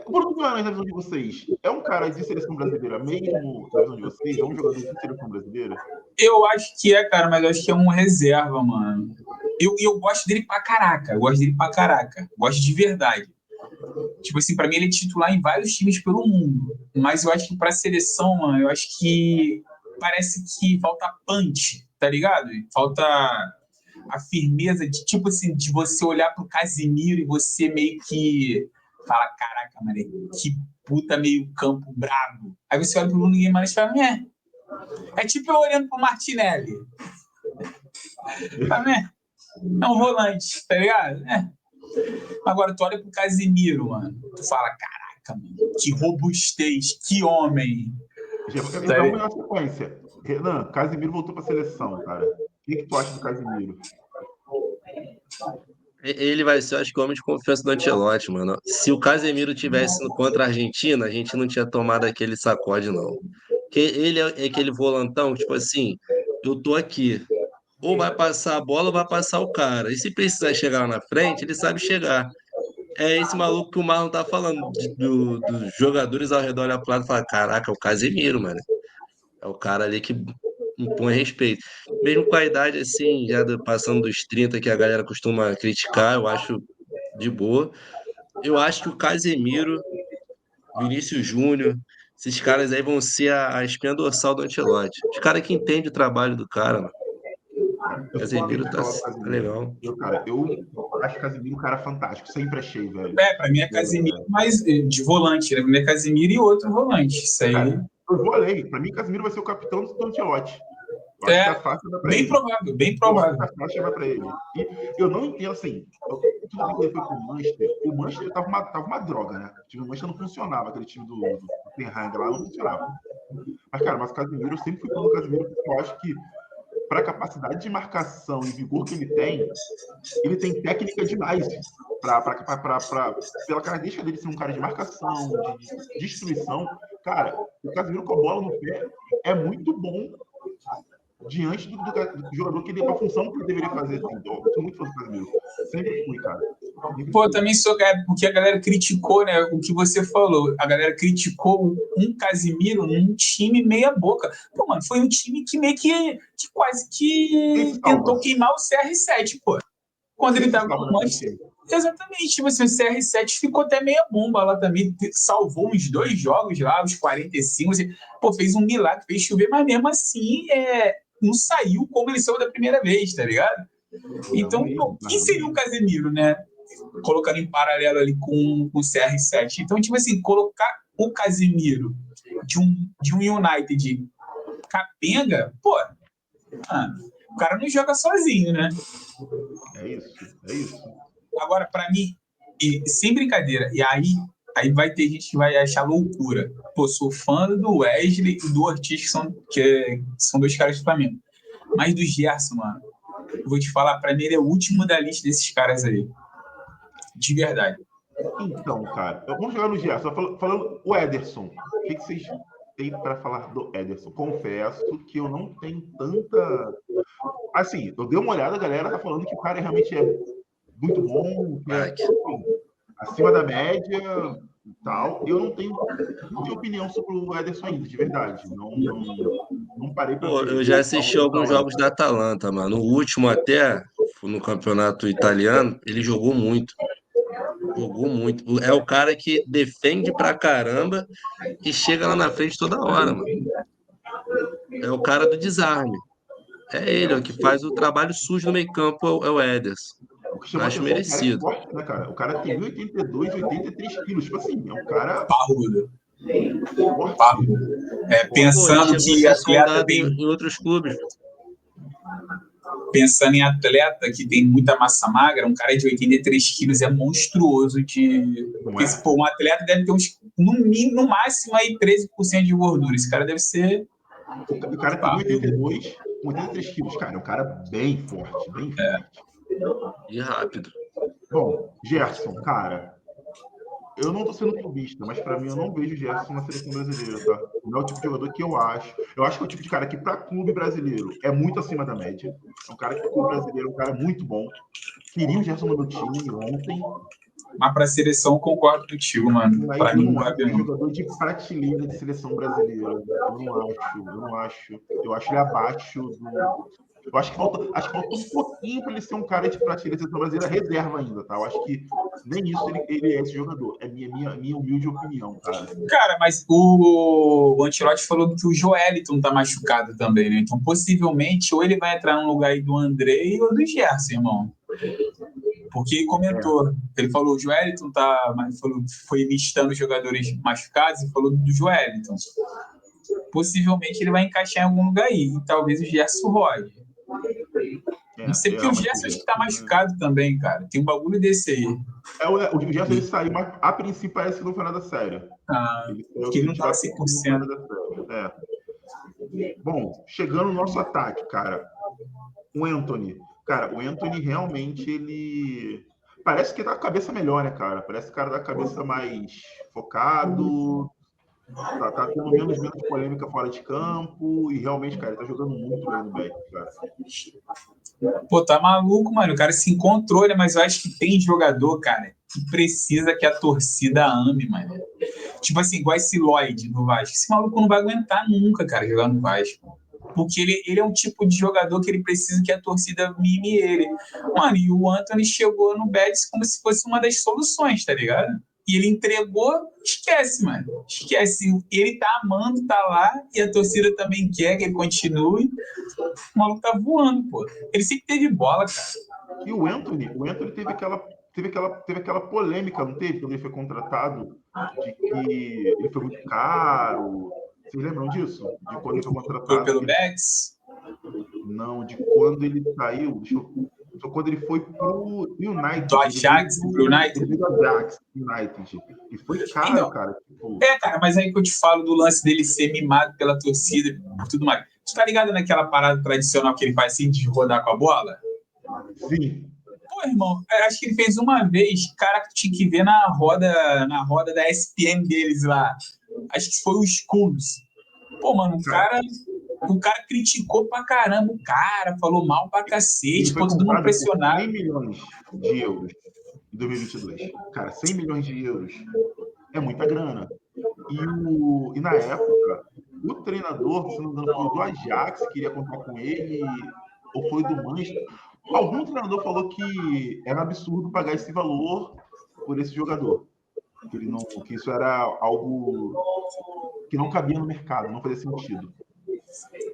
Speaker 2: O Bruno Guimarães, na visão de vocês, é um cara de seleção brasileira mesmo, na visão de vocês? É um jogador de seleção brasileira?
Speaker 3: Eu acho que é, cara, mas eu acho que é um reserva, mano. Eu gosto dele pra caraca. Eu gosto dele pra caraca. Gosto de verdade. Tipo assim, pra mim ele é titular em vários times pelo mundo. Mas eu acho que pra seleção, mano, eu acho que parece que falta punch, tá ligado? Falta a firmeza de, tipo assim, de você olhar pro Casemiro e você meio que fala, caraca, mano, que puta meio campo brabo. Aí você olha pro Bruno Guimarães e fala, é tipo eu olhando pro Martinelli. Fala, é um volante, tá ligado? Agora, tu olha pro Casemiro, mano, tu fala, caraca, mano, que robustez, que homem.
Speaker 2: Vamos na sequência. Renan, Casemiro voltou pra seleção, cara. O que tu acha do Casemiro?
Speaker 4: Ele vai ser, acho que, o homem de confiança do Ancelotti, mano. Se o Casemiro tivesse contra a Argentina, a gente não tinha tomado aquele sacode, não. Porque ele é aquele volantão, tipo assim, eu tô aqui. Ou vai passar a bola ou vai passar o cara. E se precisar chegar lá na frente, ele sabe chegar. É esse maluco que o Marlon tá falando, dos jogadores ao redor olhar pro lado e falar, caraca, é o Casemiro, mano. É o cara ali que impõe respeito. Mesmo com a idade, assim, passando dos 30, que a galera costuma criticar, eu acho de boa. Eu acho que o Casemiro, Vinícius Júnior, esses caras aí vão ser a espinha dorsal do Ancelotti. Os caras que entendem o trabalho do cara, mano.
Speaker 2: Eu fico contente
Speaker 4: Casemiro
Speaker 2: de
Speaker 4: tá
Speaker 2: falar do Casemiro.
Speaker 4: legal.
Speaker 2: Eu acho o Casemiro um cara fantástico. Sempre achei, velho.
Speaker 3: Pra mim é Casemiro, mas de volante, né? Pra mim é Casemiro e outro volante. Isso aí.
Speaker 2: Cara, eu vou além. Pra mim, Casemiro vai ser o capitão do Ancelotti. Eu acho que a faixa vai pra
Speaker 3: bem
Speaker 2: ele.
Speaker 3: provável, bem
Speaker 2: Eu
Speaker 3: provável.
Speaker 2: acho que a faixa vai pra ele. E eu não entendo, assim, tudo bem que ele foi pro Manchester. O Manchester tava uma droga, né? O time do Manchester não funcionava, aquele time do Ten Hag lá não funcionava. Mas o Casemiro, eu sempre fui pelo Casemiro, porque eu acho que para a capacidade de marcação e vigor que ele tem técnica demais pela característica dele ser um cara de marcação, de destruição. Cara, o Casemiro com a bola no pé é muito bom diante do jogador que ele a função que ele deveria fazer. Assim. Eu sou muito fã do Casemiro. Sempre fui, cara.
Speaker 3: Pô, também sou, cara, porque a galera criticou, né? O que você falou. A galera criticou um Casemiro num time meia boca. Pô, mano, foi um time que meio que quase que tentou queimar o CR7, pô. Quando ele tava no Manchester. Exatamente, tipo assim, o CR7 ficou até meia bomba lá também, salvou uns 2 jogos lá, os 45, assim, pô, fez um milagre, fez chover, mas mesmo assim não saiu como ele saiu da primeira vez, tá ligado? Então, pô, quem seria o Casemiro, né? Colocando em paralelo ali com o CR7. Então, tipo assim, colocar o Casemiro de um United capenga, pô, o cara não joga sozinho, né?
Speaker 2: É isso.
Speaker 3: Agora, para mim, e sem brincadeira, e aí vai ter gente que vai achar loucura. Pô, sou fã do Wesley e do Ortiz, que são 2 caras do Flamengo. Mas do Gerson, mano, eu vou te falar, para mim ele é o último da lista desses caras aí. De verdade.
Speaker 2: Então, cara, vamos jogar no Gerson. Falando o Ederson, o que vocês têm para falar do Ederson? Confesso que eu não tenho tanta... Assim, eu dei uma olhada, a galera tá falando que o cara realmente é muito bom, que é acima da média e tal. Eu não tenho muita opinião sobre o Ederson ainda, de verdade. Não parei para ver.
Speaker 4: Eu já assisti alguns jogos da Atalanta, mano. O último até, no campeonato italiano, ele jogou muito. Jogou muito. É o cara que defende pra caramba e chega lá na frente toda hora, mano. É o cara do desarme. É ele, o que faz o trabalho sujo no meio-campo, é o Ederson.
Speaker 2: O que chama
Speaker 4: Acho
Speaker 2: atenção,
Speaker 4: merecido.
Speaker 2: O cara é forte, né, cara? O cara tem 1,82, 83 quilos. Tipo assim, é um cara...
Speaker 3: Parrudo.
Speaker 2: Parrudo.
Speaker 3: Pensando que atleta tem...
Speaker 4: em outros clubes.
Speaker 3: Pensando em atleta que tem muita massa magra, um cara de 83 quilos é monstruoso de... Porque, pô, um atleta deve ter no máximo aí 13% de gordura. Esse cara deve ser...
Speaker 2: O cara tem 1,82, 83 quilos. Cara, é um cara bem forte, bem forte.
Speaker 4: E rápido.
Speaker 2: Bom, Gerson, cara, eu não tô sendo clubista, mas pra mim eu não vejo o Gerson na seleção brasileira, tá? Não é o tipo de jogador que eu acho. Eu acho que é o tipo de cara que pra clube brasileiro é muito acima da média. É um cara que pro clube brasileiro é um cara muito bom. Queria o Gerson no meu time ontem.
Speaker 3: Mas pra seleção, concordo contigo, mano.
Speaker 2: Mas
Speaker 3: Pra
Speaker 2: eu
Speaker 3: mim, não
Speaker 2: não acho
Speaker 3: cabe,
Speaker 2: ele
Speaker 3: não.
Speaker 2: jogador de prateleira de seleção brasileira. Eu não acho. Eu acho ele abaixo do. Eu acho que falta um pouquinho para ele ser um cara de prateleira de seleção brasileira reserva ainda, tá? Eu acho que nem isso ele é esse jogador. É minha humilde opinião, cara.
Speaker 3: Cara, mas o Ancelotti falou que o Joelinton tá machucado também, né? Então, possivelmente, ou ele vai entrar no lugar aí do Andrei ou do Gerson, irmão. Porque ele comentou, ele falou, o Joelinton tá, mas falou, foi listando os jogadores machucados e falou do Joelinton. Possivelmente ele vai encaixar em algum lugar aí, e talvez o Gerson rode. Não sei, porque o
Speaker 2: Mas
Speaker 3: Gerson acho que tá machucado também, cara. Tem um bagulho desse aí.
Speaker 2: O Gerson ele saiu, mas a princípio parece que não foi nada sério.
Speaker 3: Porque ele não tava 100%.
Speaker 2: Bom, chegando no nosso ataque, cara. O Anthony. Cara, o Anthony realmente, ele... Parece que tá com a cabeça melhor, né, cara? Parece que o cara tá com a cabeça mais focado, tá tendo menos polêmica fora de campo, e realmente, cara, ele tá jogando muito bem no back, cara.
Speaker 3: Pô, tá maluco, mano. O cara se encontrou, né? Mas eu acho que tem jogador, cara, que precisa que a torcida ame, mano. Tipo assim, igual esse Lloyd no Vasco. Esse maluco não vai aguentar nunca, cara, jogar no Vasco. Porque ele é um tipo de jogador que ele precisa que a torcida mime ele. Mano, e o Anthony chegou no Betis como se fosse uma das soluções, tá ligado? E ele entregou, esquece, mano. Esquece. Ele tá amando, tá lá, e a torcida também quer que ele continue. O maluco tá voando, pô. Ele sempre teve bola, cara.
Speaker 2: E o Anthony teve aquela polêmica, não teve? Quando ele foi contratado, de que ele foi muito caro. Vocês lembram disso? De quando ele foi contratado?
Speaker 3: Foi pelo Betis?
Speaker 2: Não, de quando ele saiu. Quando ele foi pro United.
Speaker 3: Do Ajax pro United?
Speaker 2: Do Ajax, United. E foi caro, então, cara. Tipo...
Speaker 3: cara, mas aí que eu te falo do lance dele ser mimado pela torcida e tudo mais. Tu tá ligado naquela parada tradicional que ele faz assim de rodar com a bola?
Speaker 2: Sim.
Speaker 3: Pô, irmão, acho que ele fez uma vez, cara, que tinha que ver na roda da ESPN deles lá. Acho que foi o Skulls. Pô, mano, o cara criticou pra caramba o cara, falou mal pra cacete, pô, todo mundo pressionado.
Speaker 2: 100 milhões de euros em 2022. Cara, 100 milhões de euros é muita grana. E na época, o treinador, se não me engano, foi do Ajax, queria contar com ele, ou foi do Manchester. Algum treinador falou que era absurdo pagar esse valor por esse jogador. Que isso era algo que não cabia no mercado, não fazia sentido.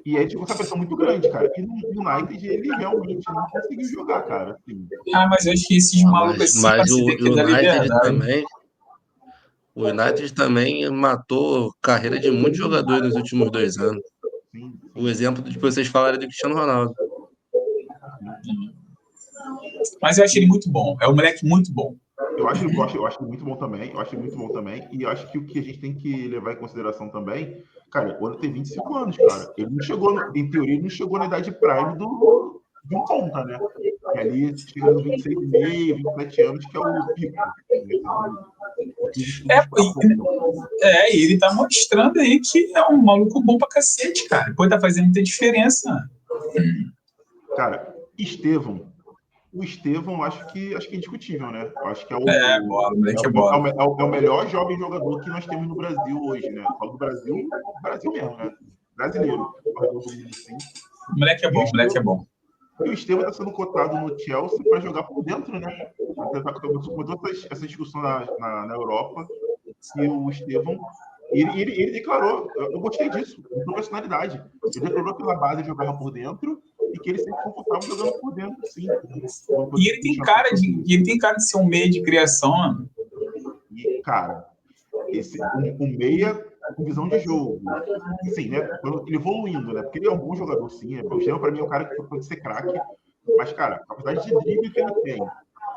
Speaker 2: E aí tinha essa pressão muito grande, cara. E no United ele realmente não conseguiu jogar, cara. Assim.
Speaker 3: Mas eu acho que esses malucos assim,
Speaker 4: mas o United também. O United também matou a carreira de muitos jogadores nos últimos 2 anos.
Speaker 2: Sim.
Speaker 4: O exemplo de vocês falaram é do Cristiano Ronaldo.
Speaker 3: Mas eu acho ele muito bom. É um moleque muito bom.
Speaker 2: Eu acho ele muito bom também. E eu acho que o que a gente tem que levar em consideração também, cara, o ano tem 25 anos, cara. Ele não chegou, em teoria, ele não chegou na idade prime de um ponta, né? Que ali chega nos 26,5, 27 anos, que é o pico.
Speaker 3: E ele tá mostrando aí que é um maluco bom pra cacete, cara. Depois tá fazendo muita diferença.
Speaker 2: Cara, o Estevão, acho que é indiscutível, né? Eu acho que é o melhor jovem jogador que nós temos no Brasil hoje, né? Falo do Brasil mesmo, né? Brasileiro.
Speaker 3: O moleque é bom.
Speaker 2: E o Estevão está sendo cotado no Chelsea para jogar por dentro, né? Começou essa discussão na Europa. E o Estevão, ele declarou, eu gostei disso, de personalidade. Ele declarou que na base jogava por dentro e que ele sempre confortável jogando por dentro, sim.
Speaker 3: E ele tem cara de ser um meia de criação, mano.
Speaker 2: E, cara, um meia com visão de jogo. Assim, né? Ele evoluindo, né? Porque ele é um bom jogador, sim. O Estevão, para mim, é um cara que pode ser craque. Mas, cara, a capacidade de drible que ele tem,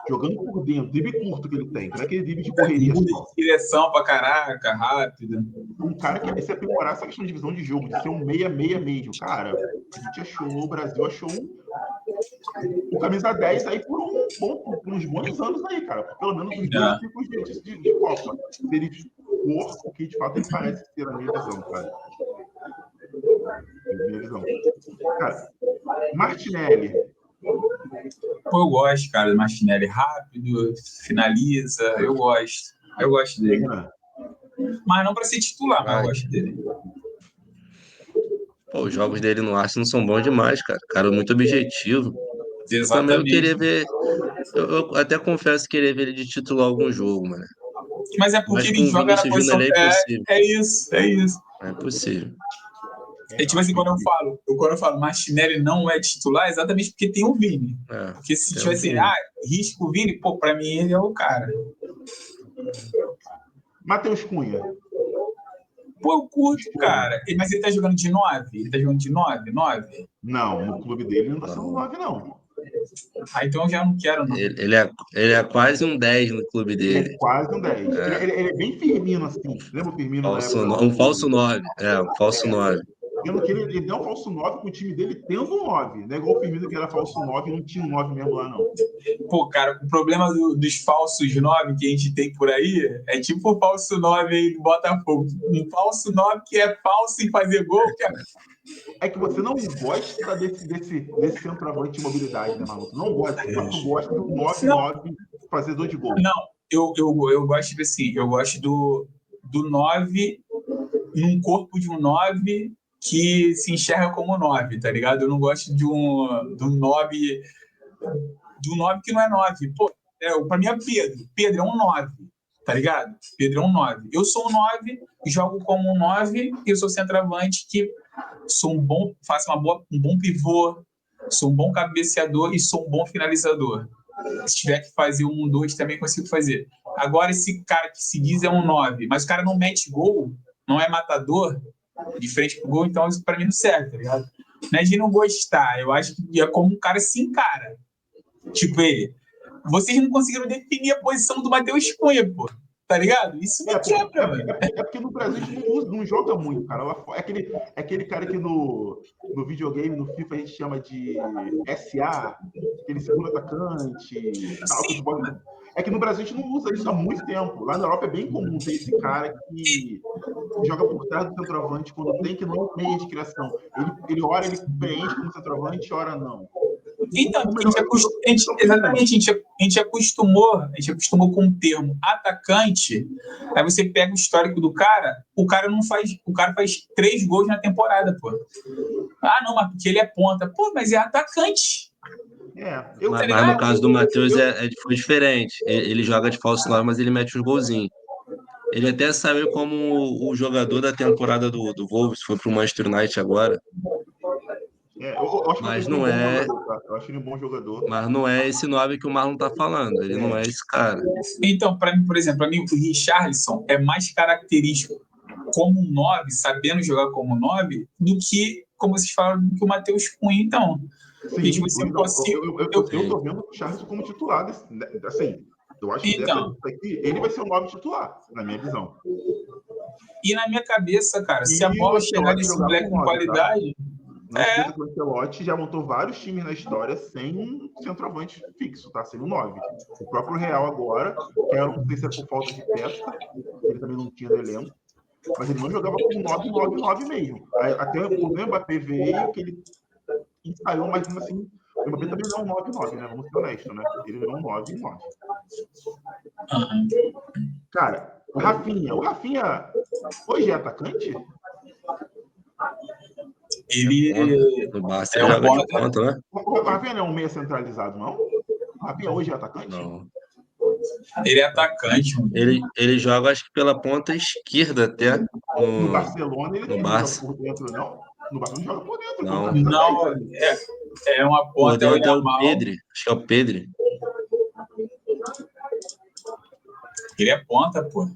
Speaker 2: jogando por dentro, drible curto que ele tem, não é aquele drible de correria.
Speaker 3: Direção pra caraca, rápido.
Speaker 2: Um cara que quer se aprimorar essa questão de visão de jogo, de ser um meia mesmo. Cara, a gente achou, o Brasil achou o camisa 10 aí por uns bons anos aí, cara. Pelo menos uns 2 ciclos de Copa. Se ele for o que de fato ele parece ser, na minha visão, cara. Minha visão. Cara, Martinelli.
Speaker 3: Pô, eu gosto, cara, do Martinelli. Rápido, finaliza, eu gosto. Eu gosto dele. Mas não para ser titular, mas eu gosto dele.
Speaker 4: Pô, os jogos dele no Arsenal são bons demais, cara. Cara, muito objetivo. Eu também eu
Speaker 3: Exatamente.
Speaker 4: queria ver. Eu até confesso que queria ver ele de titular algum jogo, mano.
Speaker 3: Mas é porque
Speaker 4: Mas
Speaker 3: ele
Speaker 4: com o
Speaker 3: joga na
Speaker 4: Vinícius
Speaker 3: posição.
Speaker 4: Júnior é impossível.
Speaker 3: É isso.
Speaker 4: É possível.
Speaker 3: É tipo assim, quando eu falo Martinelli não é titular, é exatamente porque tem o Vini. Porque se tivesse, risco o Vini, pô, pra mim ele é o cara.
Speaker 2: Matheus Cunha.
Speaker 3: Pô, eu curto, cara. Mas ele tá jogando de 9? Ele tá jogando de 9?
Speaker 2: Não, no clube dele ele não tá sendo 9, não.
Speaker 3: Ah, então eu já não quero, não.
Speaker 4: Ele é quase um 10 no clube
Speaker 2: Ele
Speaker 4: dele.
Speaker 2: é quase um 10. Ele é bem Firmino, assim. Lembra o Firmino na época?
Speaker 4: Um falso 9. Um falso 9.
Speaker 2: Pelo que ele deu um falso 9 com o time dele tendo um 9. Não é igual o Firmino que era falso 9 e não tinha um 9 mesmo lá, não.
Speaker 3: Pô, cara, o problema dos falsos 9 que a gente tem por aí é tipo o falso 9 aí do Botafogo. Um falso 9 que é falso em fazer gol, cara.
Speaker 2: É que você não gosta desse centroavante de mobilidade, né, maluco? Não gosta. Mas tu gosta do 9-9 fazedor de gol.
Speaker 3: Não, eu gosto assim, eu gosto do 9 num corpo de um 9 que se enxerga como 9, tá ligado? Eu não gosto de um 9 que não é 9. Pô, pra mim é Pedro. Pedro é um 9, tá ligado? Pedro é um 9. Eu sou um 9, jogo como um 9 e eu sou centroavante que sou faço um bom pivô, sou um bom cabeceador e sou um bom finalizador. Se tiver que fazer 1-2 também consigo fazer. Agora, esse cara que se diz é um 9, mas o cara não mete gol, não é matador de frente pro gol, então isso pra mim não serve, tá ligado? Não é de não gostar, eu acho que é como um cara se encara. Tipo ele. Vocês não conseguiram definir a posição do Matheus Cunha, pô. Tá ligado? Isso me quebra, mano.
Speaker 2: É porque no Brasil a gente não joga muito, cara. É aquele cara que no videogame, no FIFA, a gente chama de SA, aquele segundo atacante, tal. É que no Brasil a gente não usa isso há muito tempo. Lá na Europa é bem comum ter esse cara que joga por trás do centroavante quando tem, que não é meio de criação. Ele ora, ele preenche como centroavante, ora não.
Speaker 3: Então, a gente acostumou com o termo atacante. Aí você pega o histórico do cara, o cara faz 3 gols na temporada, pô. Ah, não, mas porque ele é ponta. Pô, mas é atacante.
Speaker 4: Mas no caso do Matheus foi diferente. Ele joga de falso 9, mas ele mete uns golzinhos. Ele até saiu como o jogador da temporada do Wolves, foi pro Manchester United agora.
Speaker 2: Eu acho
Speaker 4: mas não é.
Speaker 2: Eu acho ele um bom jogador.
Speaker 4: Mas não é esse 9 que o Marlon tá falando. Ele não é esse cara.
Speaker 3: Então, para mim, por exemplo, o Richarlison é mais característico como um 9, sabendo jogar como 9, do que, como vocês falaram, do que o Matheus Cunha, então.
Speaker 2: Sim, eu tô vendo o Richarlison como titular. Assim, eu acho que aqui, ele vai ser o 9 titular, na minha visão.
Speaker 3: E na minha cabeça, cara, se a bola chegar nesse moleque com qualidade...
Speaker 2: Não esqueça que o Ancelotti já montou vários times na história sem um centroavante fixo, tá? Sem um 9. O próprio Real agora, que eu não sei se é por falta de peça, ele também não tinha no elenco, mas ele não jogava com 9-9-9 mesmo. Até o Mbappé veio, que ele ensaiou, mas assim, o Mbappé também não é um 9-9, né? Vamos ser honestos, né? Ele não é um 9-9. Cara, o Rafinha hoje é atacante?
Speaker 3: Ele
Speaker 4: no Barça ele joga de ponta, né?
Speaker 2: O Rafinha não é um meia centralizado, não? O Rafinha hoje é atacante?
Speaker 4: Não.
Speaker 3: Ele é atacante.
Speaker 4: Ele joga, acho que pela ponta esquerda até.
Speaker 2: No Barcelona ele não
Speaker 4: Barça.
Speaker 2: joga por dentro, não? No Barcelona joga por dentro.
Speaker 3: Não, é uma ponta.
Speaker 4: Por dentro é o Pedri. Acho que é o Pedri.
Speaker 3: Ele é ponta, pô.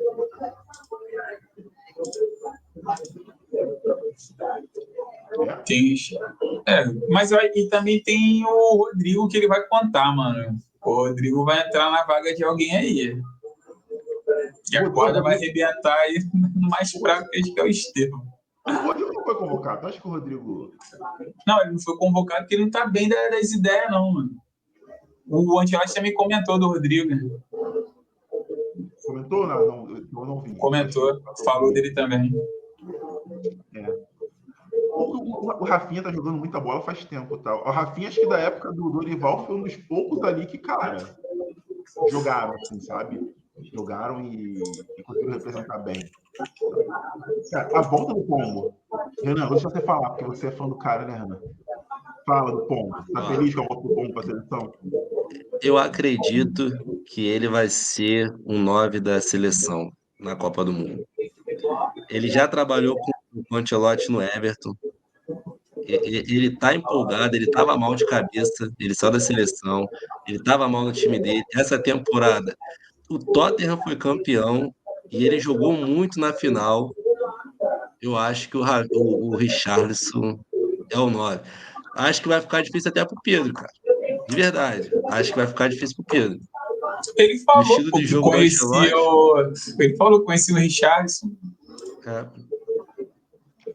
Speaker 3: Mas e também tem o Rodrigo que ele vai contar, mano. O Rodrigo vai entrar na vaga de alguém aí. E a corda vai arrebentar aí no mais fraco que é o Estevão.
Speaker 2: O foi convocado? Tu acha que o Rodrigo...
Speaker 3: Não, ele não foi convocado porque ele não tá bem das ideias, não, mano. O Ancelotti também comentou do Rodrigo.
Speaker 2: Comentou? Não, eu não vi.
Speaker 3: Comentou, falou dele também.
Speaker 2: O Rafinha tá jogando muita bola faz tempo, tá? O Rafinha, acho que da época do Dorival, foi um dos poucos ali que, cara, jogaram, assim, sabe? Jogaram e conseguiram representar bem. Cara, a volta do Pombo. Renan, deixa você falar, porque você é fã do cara, né, Renan? Fala do Pombo. Tá feliz com a volta do Pombo pra seleção?
Speaker 4: Eu acredito que ele vai ser um 9 da seleção na Copa do Mundo. Ele já trabalhou com o Ancelotti no Everton. Ele tá empolgado, ele tava mal de cabeça, ele saiu da seleção, ele tava mal no time dele. Essa temporada, o Tottenham foi campeão e ele jogou muito na final. Eu acho que o Richarlison é o 9. Acho que vai ficar difícil até pro Pedro, cara. De verdade. Acho que vai ficar difícil pro Pedro.
Speaker 3: Ele
Speaker 4: O
Speaker 3: falou
Speaker 4: estilo de
Speaker 3: que
Speaker 4: jogo do
Speaker 3: conhecia
Speaker 4: Ancelotti
Speaker 3: Ele falou que conhecia o Richarlison.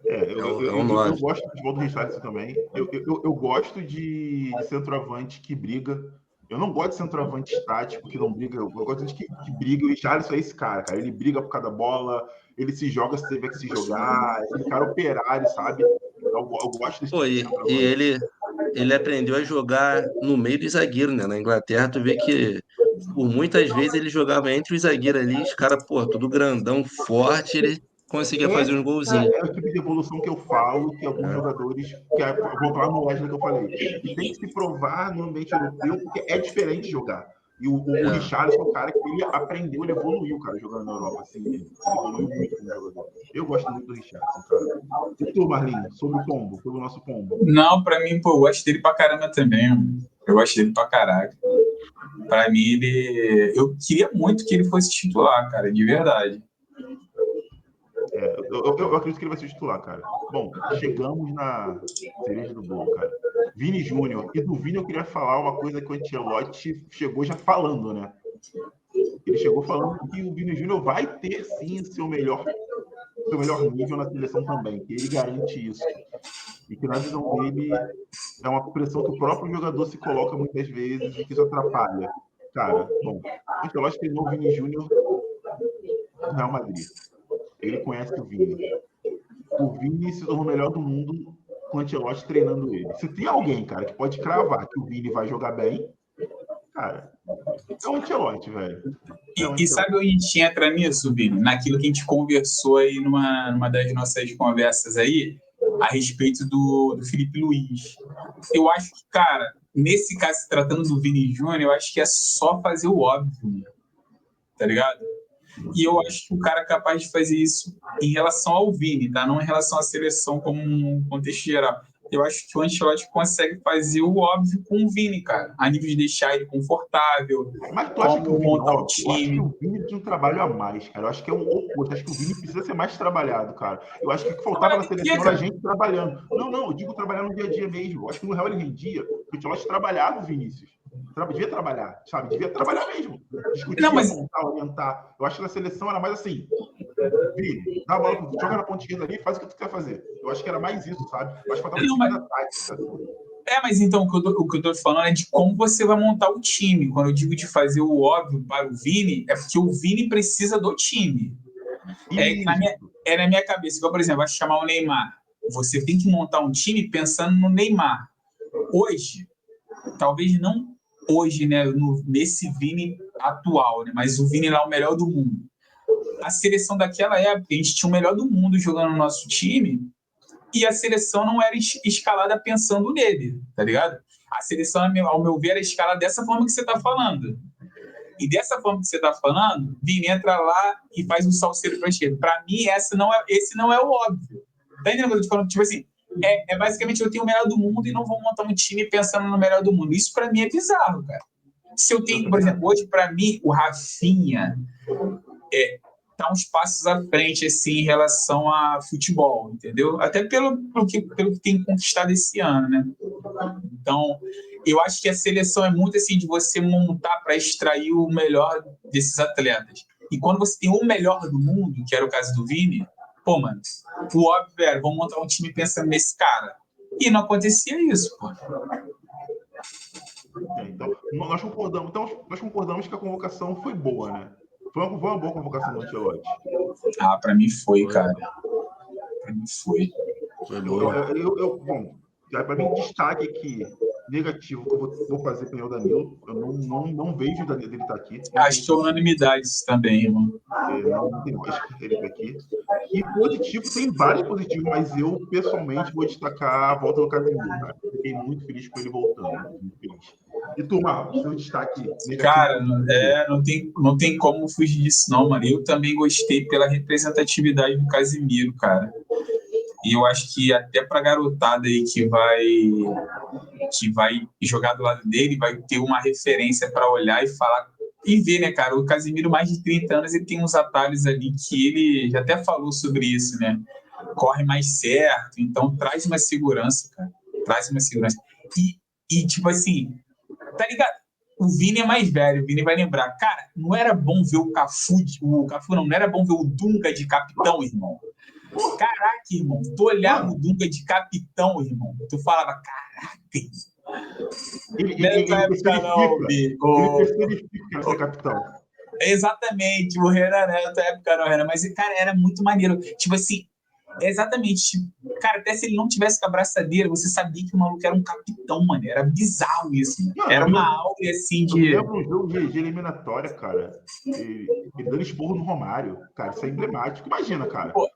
Speaker 4: um
Speaker 2: Eu
Speaker 4: 9.
Speaker 2: gosto do futebol do Richarlison também. Eu gosto de centroavante que briga. Eu não gosto de centroavante estático que não briga. Eu gosto de que briga. O Richarlison é esse cara. Ele briga por cada bola, ele se joga se tiver que se jogar. Esse cara operário, sabe? Eu gosto desse
Speaker 4: Pô,
Speaker 2: tipo de
Speaker 4: e
Speaker 2: centroavante.
Speaker 4: ele aprendeu a jogar no meio do zagueiro, né? Na Inglaterra, tu vê que por muitas vezes ele jogava entre os zagueiros ali, os caras, pô, tudo grandão, forte, ele conseguia fazer uns golzinhos.
Speaker 2: É o tipo de evolução que eu falo que alguns jogadores, vou falar no Wesley que eu falei, que tem que se provar no ambiente europeu, porque é diferente jogar. E o Richarlison é um cara que ele aprendeu, ele evoluiu, cara, jogando na Europa. Assim, ele evoluiu muito como jogador. Eu gosto muito do Richarlison, cara. E tu, Marlinhos, sobre o Pombo, sobre o nosso Pombo?
Speaker 3: Não, pra mim, pô, eu gosto dele pra caramba também, mano. Eu gosto dele pra caraca. Pra mim, eu queria muito que ele fosse titular, cara, de verdade.
Speaker 2: Eu acredito que ele vai ser titular, cara. Bom, chegamos na cereja do bolo, cara. Vini Júnior. E do Vini eu queria falar uma coisa que o Ancelotti chegou já falando, né? Ele chegou falando que o Vini Júnior vai ter, sim, seu melhor nível na seleção também. Que ele garante isso. E que, na visão dele, é uma pressão que o próprio jogador se coloca muitas vezes e que isso atrapalha. Cara, bom, o Ancelotti treinou o Vini Júnior no Real Madrid. Ele conhece o Vini. O Vini se tornou o melhor do mundo com o Ancelotti treinando ele. Se tem alguém, cara, que pode cravar que o Vini vai jogar bem, cara, é o Ancelotti, velho.
Speaker 3: E sabe onde a gente entra nisso, Vini? Naquilo que a gente conversou aí numa das nossas conversas aí, a respeito do Felipe Luiz. Eu acho que, cara, nesse caso, se tratando do Vini Júnior, eu acho que é só fazer o óbvio, tá ligado? E eu acho que o cara é capaz de fazer isso em relação ao Vini, tá? Não em relação à seleção como um contexto geral. Eu acho que o Ancelotti consegue fazer o óbvio com o Vini, cara. A nível de deixar ele confortável,
Speaker 2: mas tu acha que o Vini
Speaker 3: montar o
Speaker 2: Eu acho
Speaker 3: time.
Speaker 2: que o Vini tem um trabalho a mais, cara. Eu acho que é o oposto. Acho que o Vini precisa ser mais trabalhado, cara. Eu acho que o que faltava na seleção era a gente trabalhando. Não, eu digo trabalhar no dia a dia mesmo. Eu acho que no Real ele rendia. O Ancelotti trabalhava o Vinícius. Devia trabalhar, sabe? Devia trabalhar mesmo. Discutir, apontar, orientar. Eu acho que na seleção era mais assim. Vini, dá a bola, joga na ponta esquerda ali, faz o que tu quer fazer. Eu acho que era mais isso, sabe? Eu acho que faltava disciplina tática.
Speaker 3: Mas então o que eu tô falando é de como você vai montar o time. Quando eu digo de fazer o óbvio para o Vini, é porque o Vini precisa do time. Na minha cabeça. Igual, por exemplo, vai chamar o Neymar. Você tem que montar um time pensando no Neymar. Hoje, talvez não hoje, né, nesse Vini atual, né, mas o Vini lá é o melhor do mundo. A seleção daquela época, a gente tinha o melhor do mundo jogando no nosso time e a seleção não era escalada pensando nele, tá ligado? A seleção, ao meu ver, era escalada dessa forma que você tá falando. E dessa forma que você tá falando, Vini entra lá e faz um salseiro pra esquerda. Pra mim, esse não é o óbvio. Tá entendendo o que eu tô falando? Tipo assim, basicamente eu tenho o melhor do mundo e não vou montar um time pensando no melhor do mundo. Isso pra mim é bizarro, cara. Se eu tenho, por exemplo, hoje pra mim, o Rafinha tá uns passos à frente, assim, em relação a futebol, entendeu? Até pelo que tem conquistado esse ano, né? Então, eu acho que a seleção é muito assim de você montar para extrair o melhor desses atletas. E quando você tem o melhor do mundo, que era o caso do Vini, pô, mano, o óbvio era, vamos montar um time pensando nesse cara. E não acontecia isso, pô.
Speaker 2: Então, nós concordamos que a convocação foi boa, né? Foi uma boa convocação do Ancelotti.
Speaker 3: Ah, pra mim foi, cara. Pra mim foi.
Speaker 4: Foi boa.
Speaker 2: Bom, para mim, destaque aqui negativo que eu vou fazer para o Danilo. Eu não vejo o Danilo estar aqui.
Speaker 3: Acho que é unanimidade isso também, irmão.
Speaker 2: Não tem mais ele tá aqui. E positivo, tem vários positivos, mas eu, pessoalmente, vou destacar a volta do Casemiro, cara. Fiquei muito feliz com ele voltando. Muito feliz. E tu, Marcos, seu destaque negativo?
Speaker 3: Cara, não tem como fugir disso, não, mano. Eu também gostei pela representatividade do Casemiro, cara. E eu acho que até pra garotada aí que vai jogar do lado dele, vai ter uma referência para olhar e falar e ver, né, cara? O Casemiro, mais de 30 anos, ele tem uns atalhos ali que ele já até falou sobre isso, né? Corre mais certo, então traz uma segurança, cara. Traz uma segurança. E tipo assim, tá ligado? O Vini é mais velho, o Vini vai lembrar. Cara, não era bom ver o Cafu não era bom ver o Dunga de capitão, irmão. Caraca, irmão, tu olhava o Dunga de capitão, irmão, tu falava, caraca,
Speaker 2: ele personifica ser capitão.
Speaker 3: Exatamente, o Renan, né? Na tua época não, Renan, mas, cara, era muito maneiro. Tipo assim, exatamente. Cara, até se ele não tivesse com a braçadeira, você sabia que o maluco era um capitão, mano. Era bizarro isso. Mano. Era uma áurea assim de.
Speaker 2: Eu lembro um jogo de eliminatória, cara. Ele dando esporro no Romário. Cara, isso é emblemático. Imagina, cara.
Speaker 3: Pô.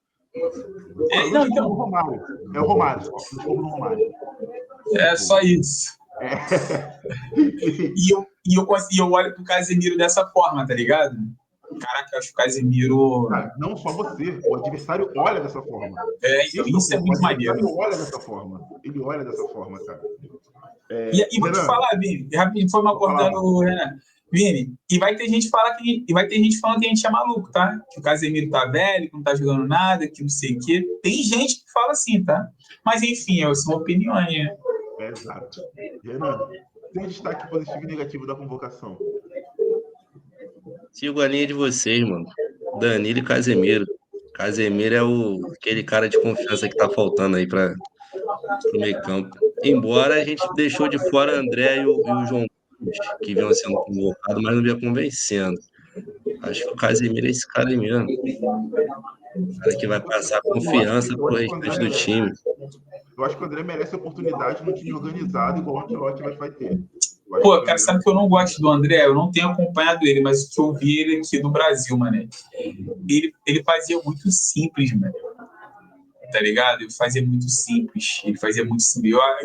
Speaker 3: Não, então.
Speaker 2: O Romário. É o Romário, só. Esporro no Romário.
Speaker 3: É só isso. E eu olho pro Casemiro dessa forma, tá ligado? Caraca, eu acho que o Casemiro.
Speaker 2: Cara, não só você, o adversário olha dessa forma.
Speaker 3: Isso é muito maneiro.
Speaker 2: Ele olha dessa forma, cara.
Speaker 3: E vou te falar, Vini, rapidinho, foi me acordando o Renan. Vini, e vai ter gente falando que a gente é maluco, tá? Que o Casemiro tá velho, que não tá jogando nada, que não sei o quê. Tem gente que fala assim, tá? Mas enfim, são opiniões, né?
Speaker 2: Exato. Renan, tem destaque positivo e negativo da convocação?
Speaker 4: Sigo a linha de vocês, mano. Danilo e Casemiro. Casemiro é aquele cara de confiança que tá faltando aí para o meio campo. Embora a gente deixou de fora André e o João Gomes, que vinham sendo convocados, mas não vinha convencendo. Acho que o Casemiro é esse cara aí mesmo. O cara que vai passar confiança pro restante do time.
Speaker 2: Eu acho que o André merece a oportunidade no time organizado, igual o Ancelotti vai ter.
Speaker 3: Pô, cara, sabe que eu não gosto do André? Eu não tenho acompanhado ele, mas o que eu vi ele aqui no Brasil, mano, ele fazia muito simples, mano. Tá ligado? Ele fazia muito simples. Eu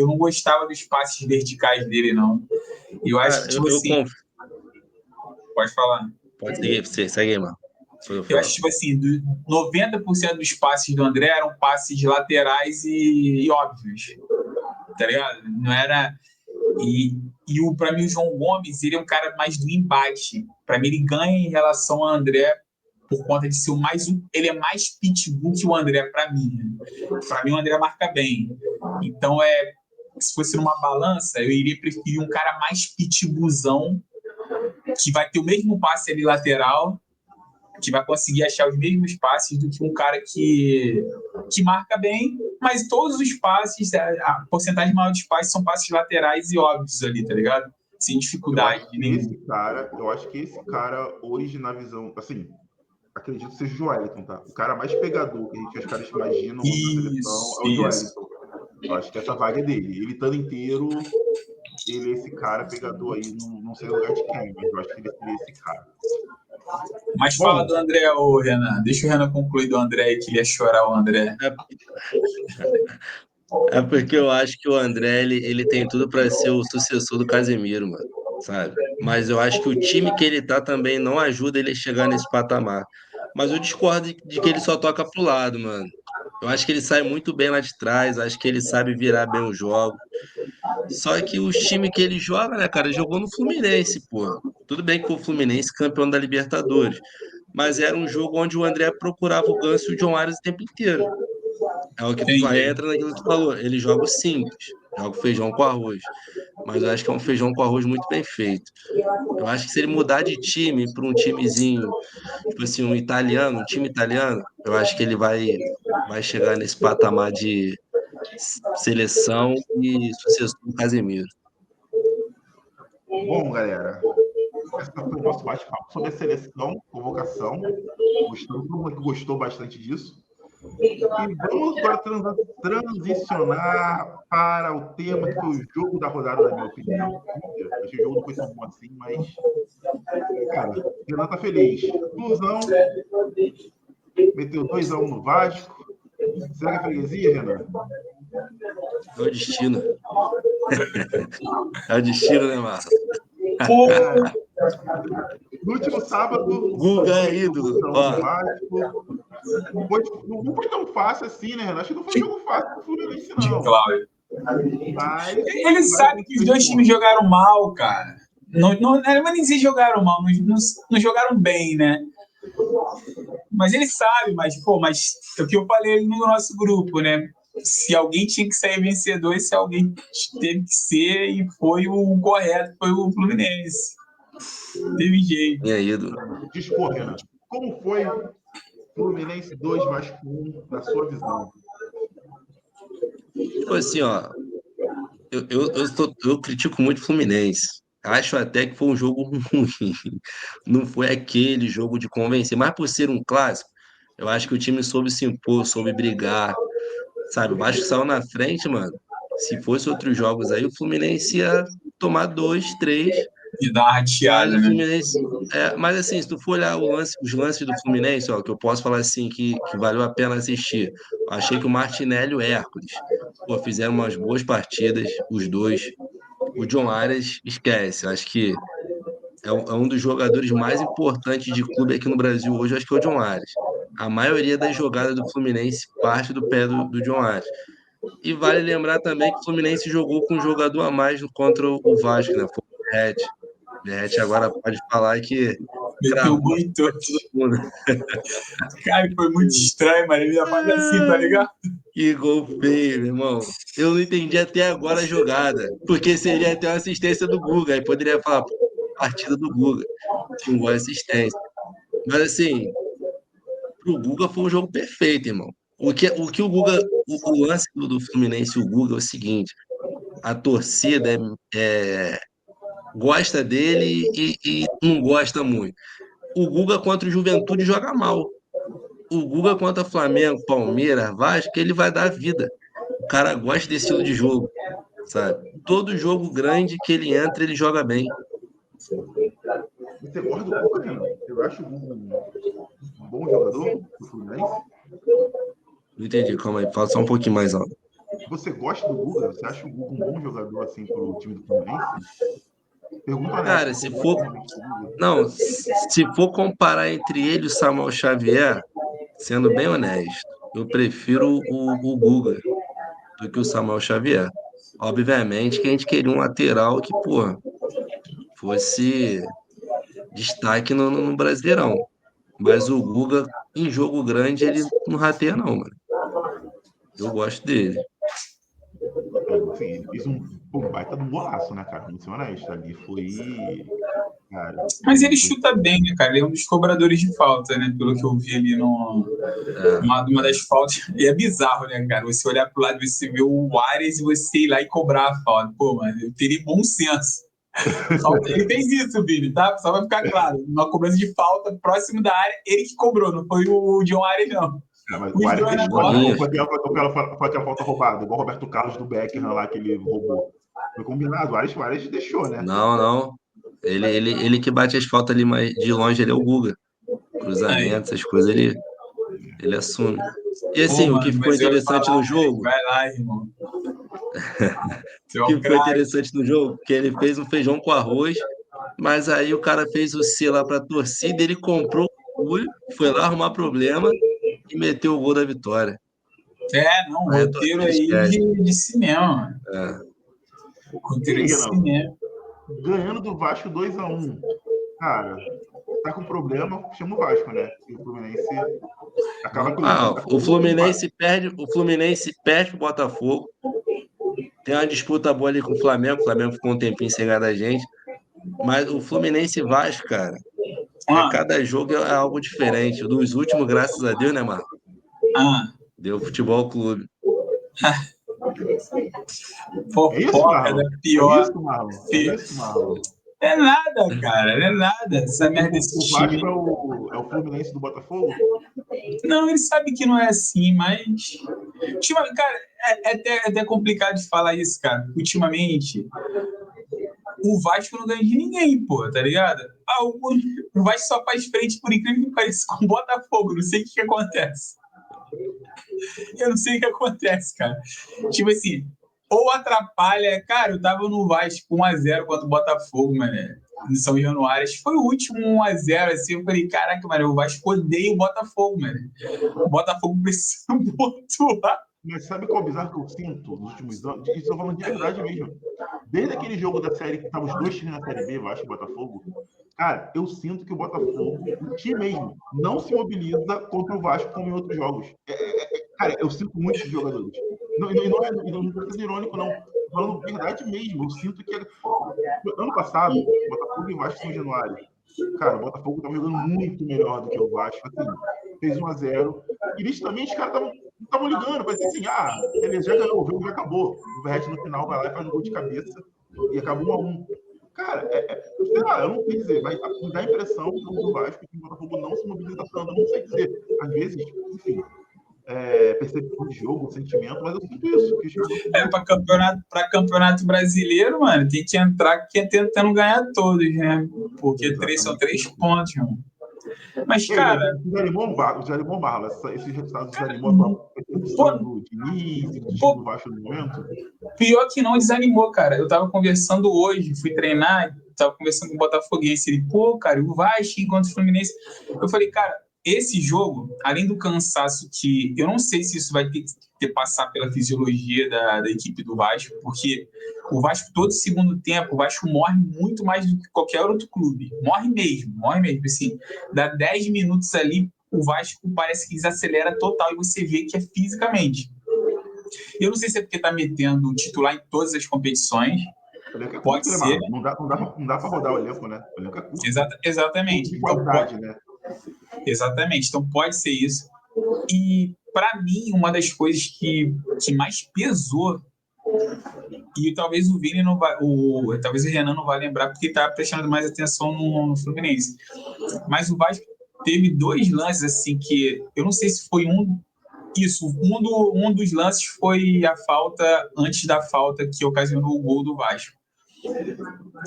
Speaker 3: não gostava dos passes verticais dele, não. Eu acho que, tipo assim... Pode falar.
Speaker 4: Pode seguir, você segue aí, mano.
Speaker 3: Eu acho, tipo assim, 90% dos passes do André eram passes laterais e óbvios. Tá ligado? Não era... Pra mim, o João Gomes, ele é um cara mais do embate. Pra mim, ele ganha em relação ao André por conta de ser ele é mais pitbull que o André, pra mim. Pra mim, o André marca bem. Então, se fosse numa balança, eu iria preferir um cara mais pitbullzão, que vai ter o mesmo passe ali lateral, que vai conseguir achar os mesmos passes do que um cara que marca bem, mas todos os passes, a porcentagem maior dos passes são passes laterais e óbvios ali, tá ligado? Sem dificuldade nenhuma.
Speaker 2: Eu acho que esse cara, hoje, na visão, assim, acredito que seja o Joelinton, tá? O cara mais pegador que os caras imaginam na seleção é o Joelinton. Eu acho que essa vaga é dele. Ele estando inteiro, ele é esse cara pegador aí, não sei o lugar de quem, mas eu acho que ele seria esse cara.
Speaker 3: Mas fala do André, Renan. Deixa o Renan concluir do André, que ele ia chorar o André.
Speaker 4: É porque eu acho que o André, ele tem tudo para ser o sucessor do Casemiro, mano, sabe? Mas eu acho que o time que ele tá também não ajuda ele a chegar nesse patamar. Mas eu discordo de que ele só toca pro lado, mano. Eu acho que ele sai muito bem lá de trás, acho que ele sabe virar bem o jogo. Só que os times que ele joga, né, cara, jogou no Fluminense, pô. Tudo bem que foi o Fluminense campeão da Libertadores, mas era um jogo onde o André procurava o Ganso e o John Arias o tempo inteiro. É o que tu vai, entra naquilo que tu falou. Ele joga o simples. joga o feijão com arroz. Mas eu acho que é um feijão com arroz muito bem feito. Eu acho que se ele mudar de time para um timezinho, tipo assim, um time italiano, eu acho que ele vai chegar nesse patamar de seleção e sucessor do Casemiro.
Speaker 2: Bom, galera, esse foi o nosso bate-papo sobre a seleção, convocação. Todo mundo gostou bastante disso. E vamos agora transicionar para o tema que foi o jogo da rodada, na minha opinião. Acho que o jogo não foi tão bom assim, mas, cara, o Renan tá feliz. Flusão meteu 2-1 no Vasco. Será que é freguesia, Renan?
Speaker 4: É o destino. É o destino, né, Marcos?
Speaker 2: No último sábado,
Speaker 4: Guga é ídolo. Ó,
Speaker 2: não foi tão fácil assim, né, Renan? Acho que não foi um jogo fácil pro Fluminense, não.
Speaker 3: Cláudio.
Speaker 2: Mas
Speaker 3: Ele sabe que os dois times jogaram mal, cara. Não mas nem se jogaram mal, não jogaram bem, né? Mas ele sabe, mas é o que eu falei no nosso grupo, né? Se alguém tinha que sair vencedor, esse alguém teve que ser e foi o correto, foi o Fluminense. Teve jeito.
Speaker 4: é ídolo.
Speaker 2: Dispor, Renan. Como foi Fluminense 2, Vasco 1, na sua visão?
Speaker 4: Tipo assim, ó, eu critico muito o Fluminense. Acho até que foi um jogo ruim. Não foi aquele jogo de convencer. Mas por ser um clássico, eu acho que o time soube se impor, soube brigar. Sabe, o Vasco saiu na frente, mano. Se fosse outros jogos aí, o Fluminense ia tomar 2, 3.
Speaker 3: E dar uma
Speaker 4: Mas
Speaker 3: rateada,
Speaker 4: o
Speaker 3: né?
Speaker 4: Fluminense. Mas assim, se tu for olhar os lances do Fluminense, ó, que eu posso falar assim, que valeu a pena assistir. Eu achei que o Martinelli e o Hércules, pô, fizeram umas boas partidas, os dois. O John Arias, esquece. Acho que é um dos jogadores mais importantes de clube aqui no Brasil hoje, acho que é o John Arias. A maioria das jogadas do Fluminense parte do pé do John Arias. E vale lembrar também que o Fluminense jogou com um jogador a mais contra o Vasco, né? Foi o Verratti. Verratti agora pode falar que
Speaker 3: Meteu
Speaker 4: cravou
Speaker 3: muito.
Speaker 4: todo mundo.
Speaker 3: Cara, foi muito estranho, mano. Ele ainda faz assim, tá ligado?
Speaker 4: Que gol feio, meu irmão. Eu não entendi até agora a jogada, porque seria até uma assistência do Guga, aí poderia falar, pô, partida do Guga, que um gol é assistência. Mas assim, pro Guga foi um jogo perfeito, irmão. O que o Guga, o lance do Fluminense e o Guga é o seguinte: a torcida gosta dele e não gosta muito. O Guga contra o Juventude joga mal. O Guga contra Flamengo, Palmeiras, Vasco, ele vai dar vida. O cara gosta desse estilo de jogo, sabe? Todo jogo grande que ele entra, ele joga bem.
Speaker 2: Você gosta do Guga, Renan? Eu acho o Guga um bom jogador do Fluminense.
Speaker 4: Não entendi, calma aí, fala só um pouquinho mais alto.
Speaker 2: Você gosta do Guga? Você acha o Guga um bom jogador assim pro time do Fluminense? Pergunta honesta.
Speaker 4: Cara, se for comparar entre ele e o Samuel Xavier, sendo bem honesto, eu prefiro o Guga do que o Samuel Xavier. Obviamente que a gente queria um lateral que, pô, fosse destaque no Brasileirão. Mas o Guga, em jogo grande, ele não rateia, não, mano. Eu gosto dele.
Speaker 2: Assim, ele fez um baita de um golaço, né, cara? Vamos ser honestos. Ali foi. Cara,
Speaker 3: Mas ele chuta bem, né, cara? Ele é um dos cobradores de falta, né? Pelo que eu vi ali uma das faltas. E é bizarro, né, cara? Você olhar pro lado e você vê o Ares e você ir lá e cobrar a falta. Pô, mano, eu teria bom senso. Ele fez isso, Vini, tá? Só vai ficar claro. Uma cobrança de falta próximo da área, ele que cobrou, não foi o John Ares, não.
Speaker 2: Mas o Ares foi aquela falta roubada, igual o Roberto Carlos do Beckham lá que ele roubou. Foi combinado, o Ares deixou, né?
Speaker 4: Não. Ele que bate as faltas ali mais de longe, ele é o Guga.
Speaker 3: Aí.
Speaker 4: Cruzamento, essas coisas, ele assume. E assim,
Speaker 3: Pô,
Speaker 4: o que
Speaker 3: mano,
Speaker 4: ficou
Speaker 3: mas eu ia
Speaker 4: interessante
Speaker 3: falar,
Speaker 4: no jogo,
Speaker 3: vai lá, irmão.
Speaker 4: o que ficou interessante no jogo, que ele fez um feijão com arroz, mas aí o cara fez o C lá pra torcida, ele comprou o bagulho, foi lá arrumar problema e meteu o gol da vitória.
Speaker 3: Não,
Speaker 4: Aí a
Speaker 3: roteiro
Speaker 4: torcida
Speaker 3: aí
Speaker 4: esquece.
Speaker 3: de cinema, mano.
Speaker 4: É.
Speaker 3: Roteiro de cinema.
Speaker 2: Ganhando do Vasco 2-1. Cara, tá com problema, chama o Vasco, né? E o Fluminense acaba
Speaker 4: O Fluminense perde pro Botafogo, tem uma disputa boa ali com o Flamengo ficou um tempinho sem ganhar da gente, mas o Fluminense e Vasco, cara,
Speaker 3: Ah,
Speaker 4: cada jogo é algo diferente. Dos últimos, graças a Deus, né, Marlon?
Speaker 3: ah.
Speaker 4: Deu Futebol Clube.
Speaker 2: É isso,
Speaker 3: Fofoca da
Speaker 2: Marlon? É
Speaker 3: pior.
Speaker 2: isso, Marlon? É isso, Marlon?
Speaker 3: É nada, cara, não é nada. Essa merda desse
Speaker 2: O
Speaker 3: time.
Speaker 2: Vasco é o Fluminense do Botafogo?
Speaker 3: Não, ele sabe que não é assim, mas. Cara, é até complicado de falar isso, cara. Ultimamente, o Vasco não ganha de ninguém, pô, tá ligado? O Vasco só faz frente, por incrível que pareça, com o Botafogo. Não sei o que acontece. Eu não sei o que acontece, cara. Tipo assim, ou atrapalha. Cara, eu tava no Vasco 1x0 contra o Botafogo, mano. Em São Januário. Acho que foi o último 1x0, assim. Eu falei, caraca, mano, o Vasco odeia o Botafogo, mano. O Botafogo precisa pontuar.
Speaker 2: Mas sabe qual é o bizarro que eu sinto nos últimos anos? Isso eu tô falando de verdade mesmo. Desde aquele jogo da série que estavam os dois times na Série B, Vasco e Botafogo, cara, eu sinto que o Botafogo, o time mesmo, não se mobiliza contra o Vasco como em outros jogos. Cara, eu sinto muito esses jogadores. Não estou sendo irônico, não. Tô falando verdade mesmo. Eu sinto que ano passado, Botafogo e Vasco São Januário. Cara, o Botafogo estava jogando muito melhor do que o Vasco. Assim, fez 1x0. E nitidamente os caras estavam ligando. Parecia assim, beleza, já ganhou, o jogo já acabou. O Verratti no final vai lá e faz um gol de cabeça e acabou 1x1. Cara, sei lá, eu não sei dizer, mas me dá a impressão que o Vasco e o Botafogo não se mobiliza tanto. Eu não sei dizer. Às vezes, enfim, percepção de jogo, sentimento, mas eu sinto isso. Que
Speaker 3: Para campeonato brasileiro, mano, tem que entrar tentando ganhar todos, né? Porque são 3 pontos, mano. Mas, cara.
Speaker 2: Desanimou o Barra, esses resultados desanimou a percepção do Diniz e do Vasco no momento?
Speaker 3: Pior que não desanimou, cara. Eu tava conversando hoje, fui treinar, tava conversando com o Botafoguense. Ele, cara, o Vasco contra o Fluminense. Eu falei, cara, esse jogo, além do cansaço que eu não sei se isso vai ter que passar pela fisiologia da equipe do Vasco, porque o Vasco, todo segundo tempo, o Vasco morre muito mais do que qualquer outro clube. Morre mesmo. Assim, dá 10 minutos ali, o Vasco parece que desacelera total e você vê que é fisicamente. Eu não sei se é porque tá metendo titular em todas as competições. Pode ser.
Speaker 2: Não dá para rodar o elenco, né? O elenco é curto.
Speaker 3: Exatamente.
Speaker 2: De qualidade, né?
Speaker 3: Exatamente. Então pode ser isso. E para mim, uma das coisas que mais pesou, e talvez o Vini não vai, talvez o Renan não vai lembrar porque tá prestando mais atenção no Fluminense. Mas o Vasco teve 2 lances assim que eu não sei se foi um dos lances foi a falta, antes da falta que ocasionou o gol do Vasco,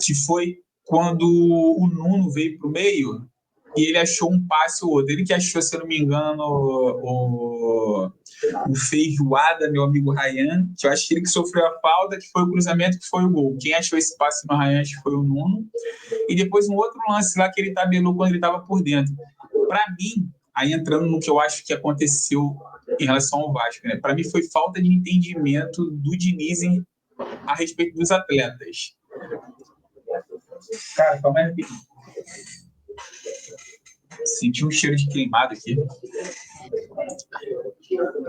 Speaker 3: que foi quando o Nuno veio para o meio e ele achou um passe ou outro. Ele que achou, se eu não me engano, o Feijoada, meu amigo Ryan, que eu acho que ele que sofreu a falta, que foi o cruzamento, que foi o gol. Quem achou esse passe no Ryan foi o Nuno. E depois um outro lance lá que ele tabelou quando ele estava por dentro. Para mim, aí entrando no que eu acho que aconteceu em relação ao Vasco, né? Para mim foi falta de entendimento do Diniz a respeito dos atletas. Cara, calma aí. Senti um cheiro de queimado aqui.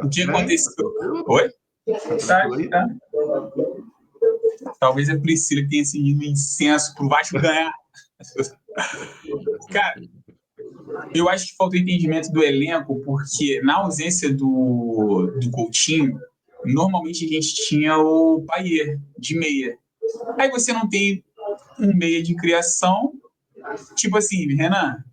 Speaker 3: O que aconteceu? Oi? Tá. Talvez a Priscila tenha acendido um incenso pro Vasco ganhar. Cara, eu acho que falta entendimento do elenco, porque na ausência do Coutinho, normalmente a gente tinha o Payet de meia. Aí você não tem um meia de criação, tipo assim, Renan,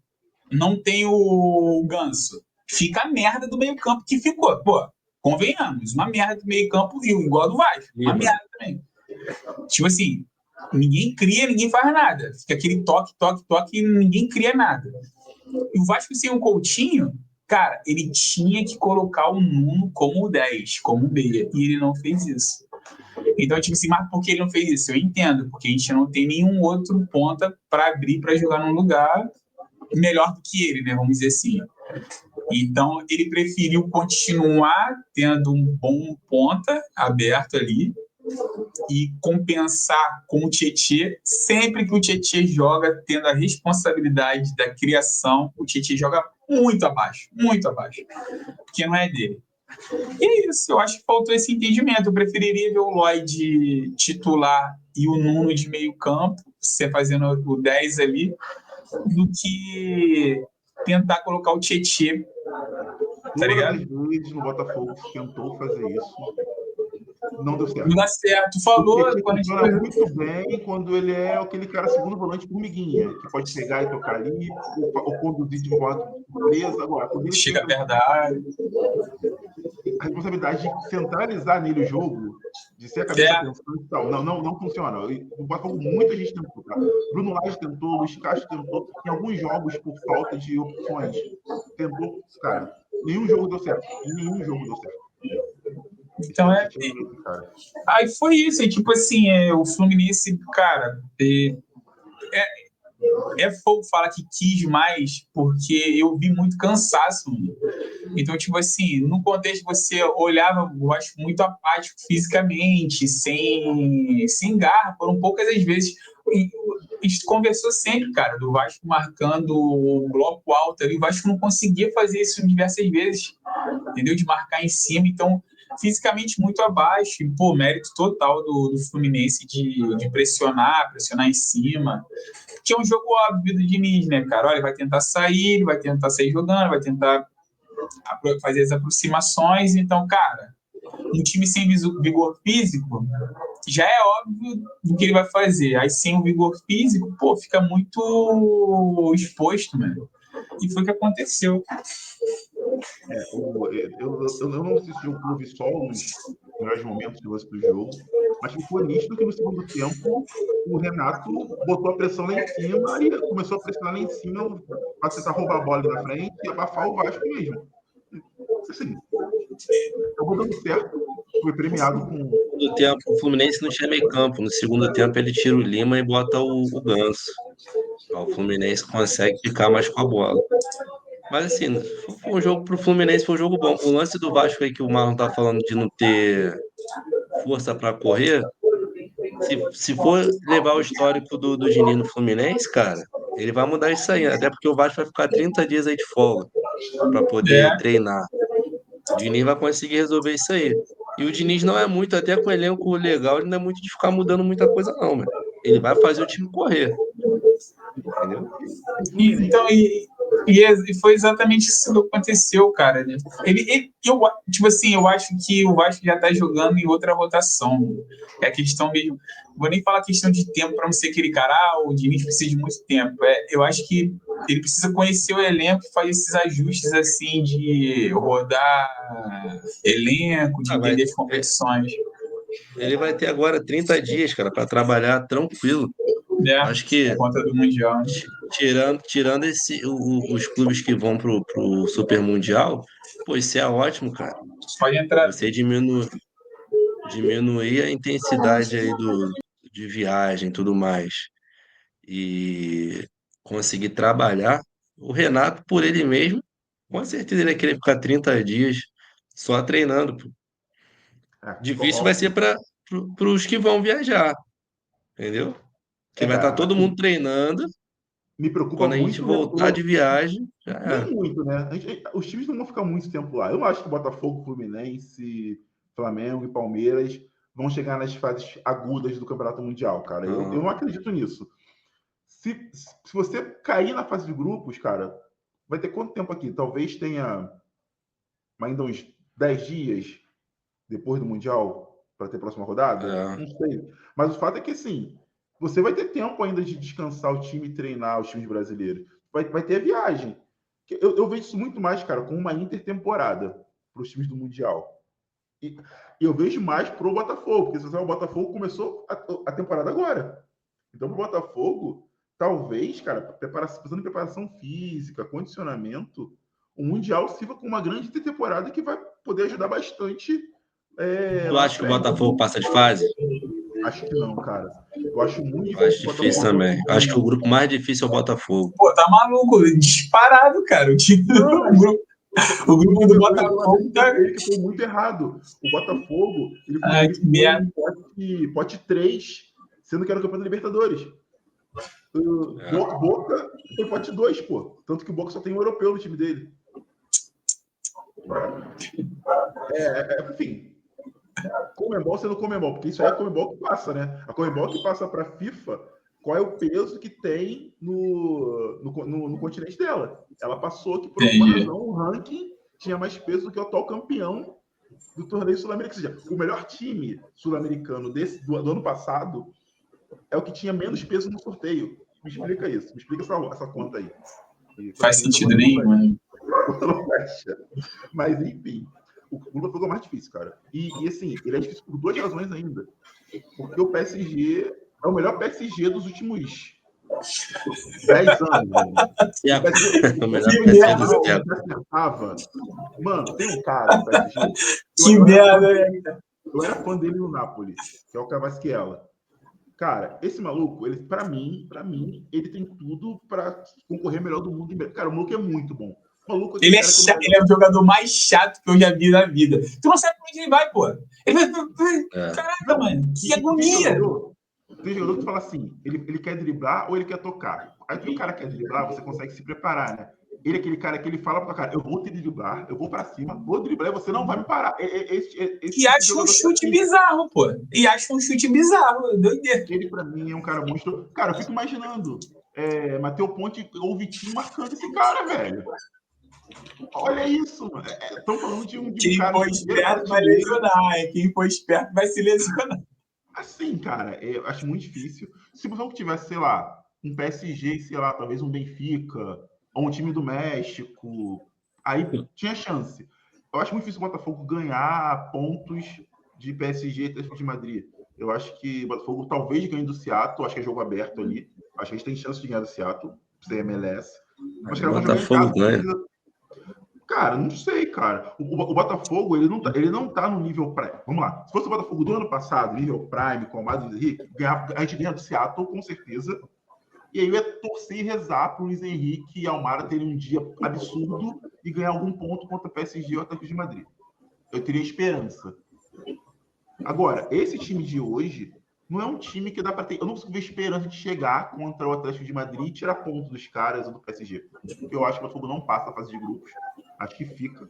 Speaker 3: não tem o Ganso. Fica a merda do meio campo que ficou. Pô, convenhamos, uma merda do meio campo viu, igual a do Vasco. Uma merda também. Tipo assim, ninguém cria, ninguém faz nada. Fica aquele toque e ninguém cria nada. E o Vasco sem o Coutinho, cara, ele tinha que colocar o Nuno como o 10, como o meia, e ele não fez isso. Então, tipo assim, mas por que ele não fez isso? Eu entendo, porque a gente não tem nenhum outro ponta para abrir para jogar num lugar melhor do que ele, né? Vamos dizer assim. Então, ele preferiu continuar tendo um bom ponta aberto ali e compensar com o Tietê. Sempre que o Tietê joga tendo a responsabilidade da criação, o Tietê joga muito abaixo, porque não é dele. E é isso, eu acho que faltou esse entendimento. Eu preferiria ver o Lloyd titular e o Nuno de meio campo, você fazendo o 10 ali, do que tentar colocar o Tietê, tá
Speaker 2: Todas
Speaker 3: ligado?
Speaker 2: as vezes no Botafogo tentou fazer isso, não deu certo.
Speaker 3: Não dá certo. Tu
Speaker 2: O
Speaker 3: falou
Speaker 2: Tietê
Speaker 3: quando a gente
Speaker 2: funciona muito bem quando ele é aquele cara segundo volante formiguinha, que pode pegar e tocar ali, ou conduzir de modo surpresa. Agora, quando ele
Speaker 3: chega
Speaker 2: tem
Speaker 3: perto da área.
Speaker 2: a responsabilidade de centralizar nele o jogo, de ser a cabeça pensante e tal, não funciona. No Botafogo muita gente tentou. Tá? Bruno Lage tentou, Luiz Castro tentou, em alguns jogos por falta de opções. Tentou, cara, nenhum jogo deu certo. Nenhum jogo deu certo.
Speaker 3: Então aí foi isso, e tipo assim, o Fluminense, cara, é fogo falar que quis mais, porque eu vi muito cansaço, mano. Então, tipo assim, no contexto você olhava, eu acho, muito apático fisicamente, sem garra, foram poucas as vezes. A gente conversou sempre, cara, do Vasco marcando o bloco alto ali, o Vasco não conseguia fazer isso diversas vezes, entendeu? De marcar em cima, então fisicamente muito abaixo, e, pô, mérito total do Fluminense de pressionar em cima, que é um jogo óbvio do Diniz, né, cara? Olha, ele vai tentar sair jogando, vai tentar fazer as aproximações, então, cara, um time sem vigor físico, já é óbvio do que ele vai fazer, aí sem o vigor físico, pô, fica muito exposto, mano. E foi o que aconteceu.
Speaker 2: Eu não assisti o jogo, eu vi só os melhores momentos do jogo, mas ficou nítido que no segundo tempo o Renato botou a pressão lá em cima e começou a pressionar lá em cima para tentar roubar a bola ali na frente e abafar o Vasco mesmo. Assim, acabou dando certo, foi premiado com.
Speaker 4: No segundo tempo, o Fluminense não tinha meio campo. No segundo tempo, ele tira o Lima e bota o Ganso. O Fluminense consegue ficar mais com a bola. Mas assim, foi um jogo pro Fluminense, foi um jogo bom. O lance do Vasco aí que o Marlon tá falando de não ter força para correr, se for levar o histórico do Diniz no Fluminense, cara, ele vai mudar isso aí. Até porque o Vasco vai ficar 30 dias aí de folga para poder treinar. O Diniz vai conseguir resolver isso aí. E o Diniz não é muito, até com o elenco legal, ele não é muito de ficar mudando muita coisa, não, mano. Ele vai fazer o time correr. Entendeu?
Speaker 3: Então, e foi exatamente isso que aconteceu, cara. Tipo assim, eu acho que o Vasco já tá jogando em outra rotação. É questão mesmo. Vou nem falar questão de tempo para não ser aquele cara, o Diniz precisa de muito tempo. Eu acho que ele precisa conhecer o elenco e fazer esses ajustes assim de rodar elenco, de entender as competições.
Speaker 4: Ele vai ter agora 30 dias, cara, para trabalhar tranquilo. Acho que
Speaker 3: por conta do Mundial.
Speaker 4: tirando os clubes que vão pro Super Mundial, pô, isso é ótimo, cara.
Speaker 3: Pode entrar.
Speaker 4: Você diminuir a intensidade aí de viagem e tudo mais. E conseguir trabalhar. O Renato, por ele mesmo, com certeza ele vai querer ficar 30 dias só treinando, pô. Difícil vai ser para os que vão viajar, entendeu? Porque vai estar
Speaker 2: Cara,
Speaker 4: todo
Speaker 2: assim,
Speaker 4: mundo treinando.
Speaker 2: me preocupa
Speaker 4: Quando a gente
Speaker 2: muito o
Speaker 4: voltar de
Speaker 2: retorno.
Speaker 4: viagem, já
Speaker 2: Nem
Speaker 4: era.
Speaker 2: muito, né? Os times não vão ficar muito tempo lá. Eu não acho que Botafogo, Fluminense, Flamengo e Palmeiras vão chegar nas fases agudas do Campeonato Mundial, cara. Eu não acredito nisso. Se você cair na fase de grupos, cara, vai ter quanto tempo aqui? Talvez tenha ainda uns 10 dias depois do Mundial para ter a próxima rodada?
Speaker 4: É.
Speaker 2: Não sei. Mas o fato é que, assim, você vai ter tempo ainda de descansar o time e treinar os times brasileiros. Vai ter a viagem. Eu vejo isso muito mais, cara, como uma intertemporada para os times do Mundial. E eu vejo mais pro Botafogo, porque se você o Botafogo começou a temporada agora. Então, pro Botafogo, talvez, cara, pensando em preparação física, condicionamento, o Mundial sirva como uma grande temporada que vai poder ajudar bastante
Speaker 4: Tu
Speaker 2: lá na
Speaker 4: acha que o
Speaker 2: frente.
Speaker 4: Botafogo passa de fase?
Speaker 2: Acho que não, cara. Eu acho muito
Speaker 4: Eu acho
Speaker 2: difícil o
Speaker 4: difícil
Speaker 2: Botafogo
Speaker 4: também.
Speaker 2: conseguir.
Speaker 4: Acho que o grupo mais difícil é o Botafogo.
Speaker 3: Pô, tá maluco, disparado, cara. O grupo do Botafogo tá.
Speaker 2: Ele foi muito errado. O Botafogo, ele
Speaker 3: Que merda.
Speaker 2: em pote 3, sendo que era o campeão da Libertadores. Boca foi pote 2, pô. Tanto que o Boca só tem um europeu no time dele. Enfim, Conmebol sendo Conmebol, porque isso aí é a Conmebol que passa, né? A Conmebol que passa para a FIFA qual é o peso que tem no continente dela. Ela passou que, por alguma razão, o ranking tinha mais peso do que o atual campeão do torneio sul-americano. Ou seja, o melhor time sul-americano do ano passado é o que tinha menos peso no sorteio. Me explica isso, me explica essa conta aí.
Speaker 3: Faz sentido nenhum, né?
Speaker 2: Mas, enfim, o Botafogo é mais difícil, cara. E assim, ele é difícil por duas razões ainda. Porque o PSG é o melhor PSG dos últimos 10 anos.
Speaker 4: O melhor PSG do século.
Speaker 2: Mano, tem um cara no PSG.
Speaker 3: Que merda, né?
Speaker 2: Eu era fã dele no Napoli, que é o Kvaratskhelia. Cara, esse maluco, ele, pra mim, ele tem tudo pra concorrer melhor do mundo. Cara, o maluco é muito bom. O maluco,
Speaker 3: ele é chato, ele é o jogador mais chato que eu já vi na vida. Tu não sabe pra onde ele vai, pô. Ele vai. Caraca, mano, que agonia!
Speaker 2: Tem jogador que fala assim, ele quer driblar ou ele quer tocar. Aí que o cara quer driblar, você consegue se preparar, né? Ele é aquele cara que ele fala pro cara, eu vou te driblar, eu vou pra cima, vou driblar e você não vai me parar.
Speaker 3: E acha um chute bizarro, pô. E acha um chute bizarro, doideira.
Speaker 2: Ele, pra mim, é um cara monstro. Cara, eu fico imaginando Matheus Ponte ou Vitinho marcando esse cara, velho. Olha isso, mano. Estão falando de um cara...
Speaker 3: Quem for esperto vai lesionar, quem for esperto vai se lesionar.
Speaker 2: Assim, cara, eu acho muito difícil. Se o Botafogo tivesse, sei lá, um PSG, sei lá, talvez um Benfica, ou um time do México, aí tinha chance. Eu acho muito difícil o Botafogo ganhar pontos de PSG e Atlético de Madrid. Eu acho que o Botafogo talvez ganhe do Seattle, acho que é jogo aberto ali. Acho que a gente tem chance de ganhar do Seattle, ser MLS. Mas o
Speaker 4: Botafogo ganha.
Speaker 2: Cara, não sei, cara. O Botafogo, ele não tá no nível Prime. Vamos lá. Se fosse o Botafogo do ano passado, nível Prime, com o Amado Henrique, a gente ganha do Seattle, com certeza. E aí eu ia torcer e rezar pro Luiz Henrique e Almada terem um dia absurdo e ganhar algum ponto contra o PSG ou o Atlético de Madrid. Eu teria esperança. Agora, esse time de hoje não é um time que dá para ter... Eu não consigo ver esperança de chegar contra o Atlético de Madrid e tirar ponto dos caras ou do PSG. Eu acho que o Botafogo não passa a fase de grupos. Acho que fica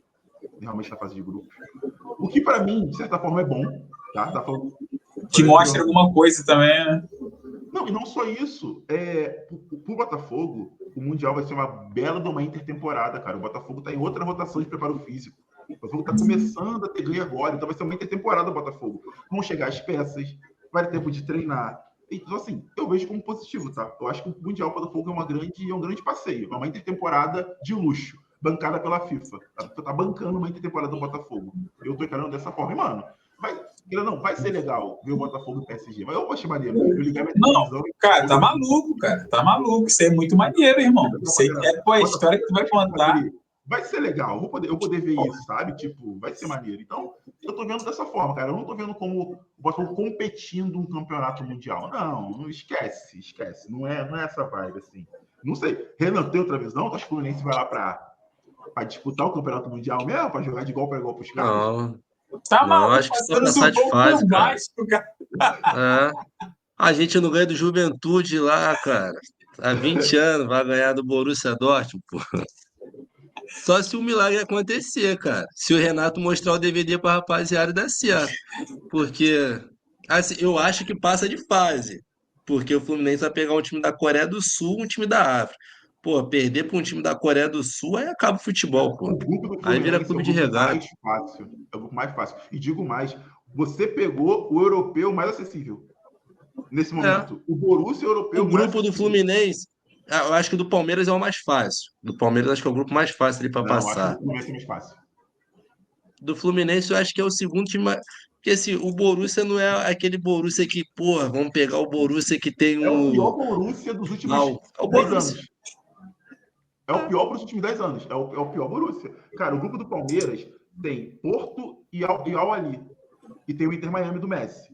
Speaker 2: realmente na fase de grupos. O que, para mim, de certa forma, é bom. Tá?
Speaker 3: Te mostra alguma coisa também, né?
Speaker 2: Não, e não só isso. Pro Botafogo, o Mundial vai ser uma bela de uma intertemporada, cara. O Botafogo tá em outra rotação de preparo físico. O Botafogo tá começando a ter ganho agora, então vai ser uma intertemporada do Botafogo. Vão chegar as peças, vai ter tempo de treinar. Então, assim, eu vejo como positivo, tá? Eu acho que o Mundial Botafogo é um grande passeio. É uma intertemporada de luxo, bancada pela FIFA. Tá bancando uma intertemporada do Botafogo. Eu tô encarando dessa forma. E, mano, vai ser legal ver o Botafogo e o PSG. Mas eu vou chamar dele. Eu ligar minha televisão.
Speaker 3: Cara, tá maluco, cara. Tá maluco. Isso é muito maneiro, irmão. Isso aí a história que tu vai contar.
Speaker 2: Vai ser legal. Eu vou poder ver isso, sabe? Tipo, vai ser maneiro. Então, eu tô vendo dessa forma, cara. Eu não tô vendo como o Botafogo competindo um campeonato mundial. Não, esquece. Não é essa vibe, assim. Não sei. Renan, tem outra visão? Tu acha que o Fluminense vai lá pra disputar o campeonato mundial mesmo? Pra jogar de igual para igual pros caras?
Speaker 4: Não.
Speaker 3: Tá maluco,
Speaker 4: acho que só passar de fase, cara. A gente não ganha do Juventude lá, cara. Há 20 anos vai ganhar do Borussia Dortmund, pô. Só se um milagre acontecer, cara. Se o Renato mostrar o DVD pra rapaziada, dá certo. Porque, assim, eu acho que passa de fase. Porque o Fluminense vai pegar um time da Coreia do Sul, um time da África. Pô, perder pra um time da Coreia do Sul, aí acaba o futebol, pô.
Speaker 2: O grupo do
Speaker 4: Aí vira clube de regata.
Speaker 2: É o grupo mais fácil. E digo mais, você pegou o europeu mais acessível. Nesse momento. O Borussia europeu.
Speaker 4: O grupo do Fluminense, eu acho que o do Palmeiras é o mais fácil. Do Palmeiras, acho que é o grupo mais fácil ali para passar.
Speaker 2: Acho que o Fluminense é mais fácil.
Speaker 4: Do Fluminense, eu acho que é o segundo time mais. Porque assim, o Borussia não é aquele Borussia que, porra, vamos pegar o Borussia que tem
Speaker 2: É o pior Borussia dos últimos 10 anos. É o pior dos últimos 10 anos. É o pior Borussia. Cara, o grupo do Palmeiras tem Porto e Al-Ahly. E tem o Inter Miami do Messi.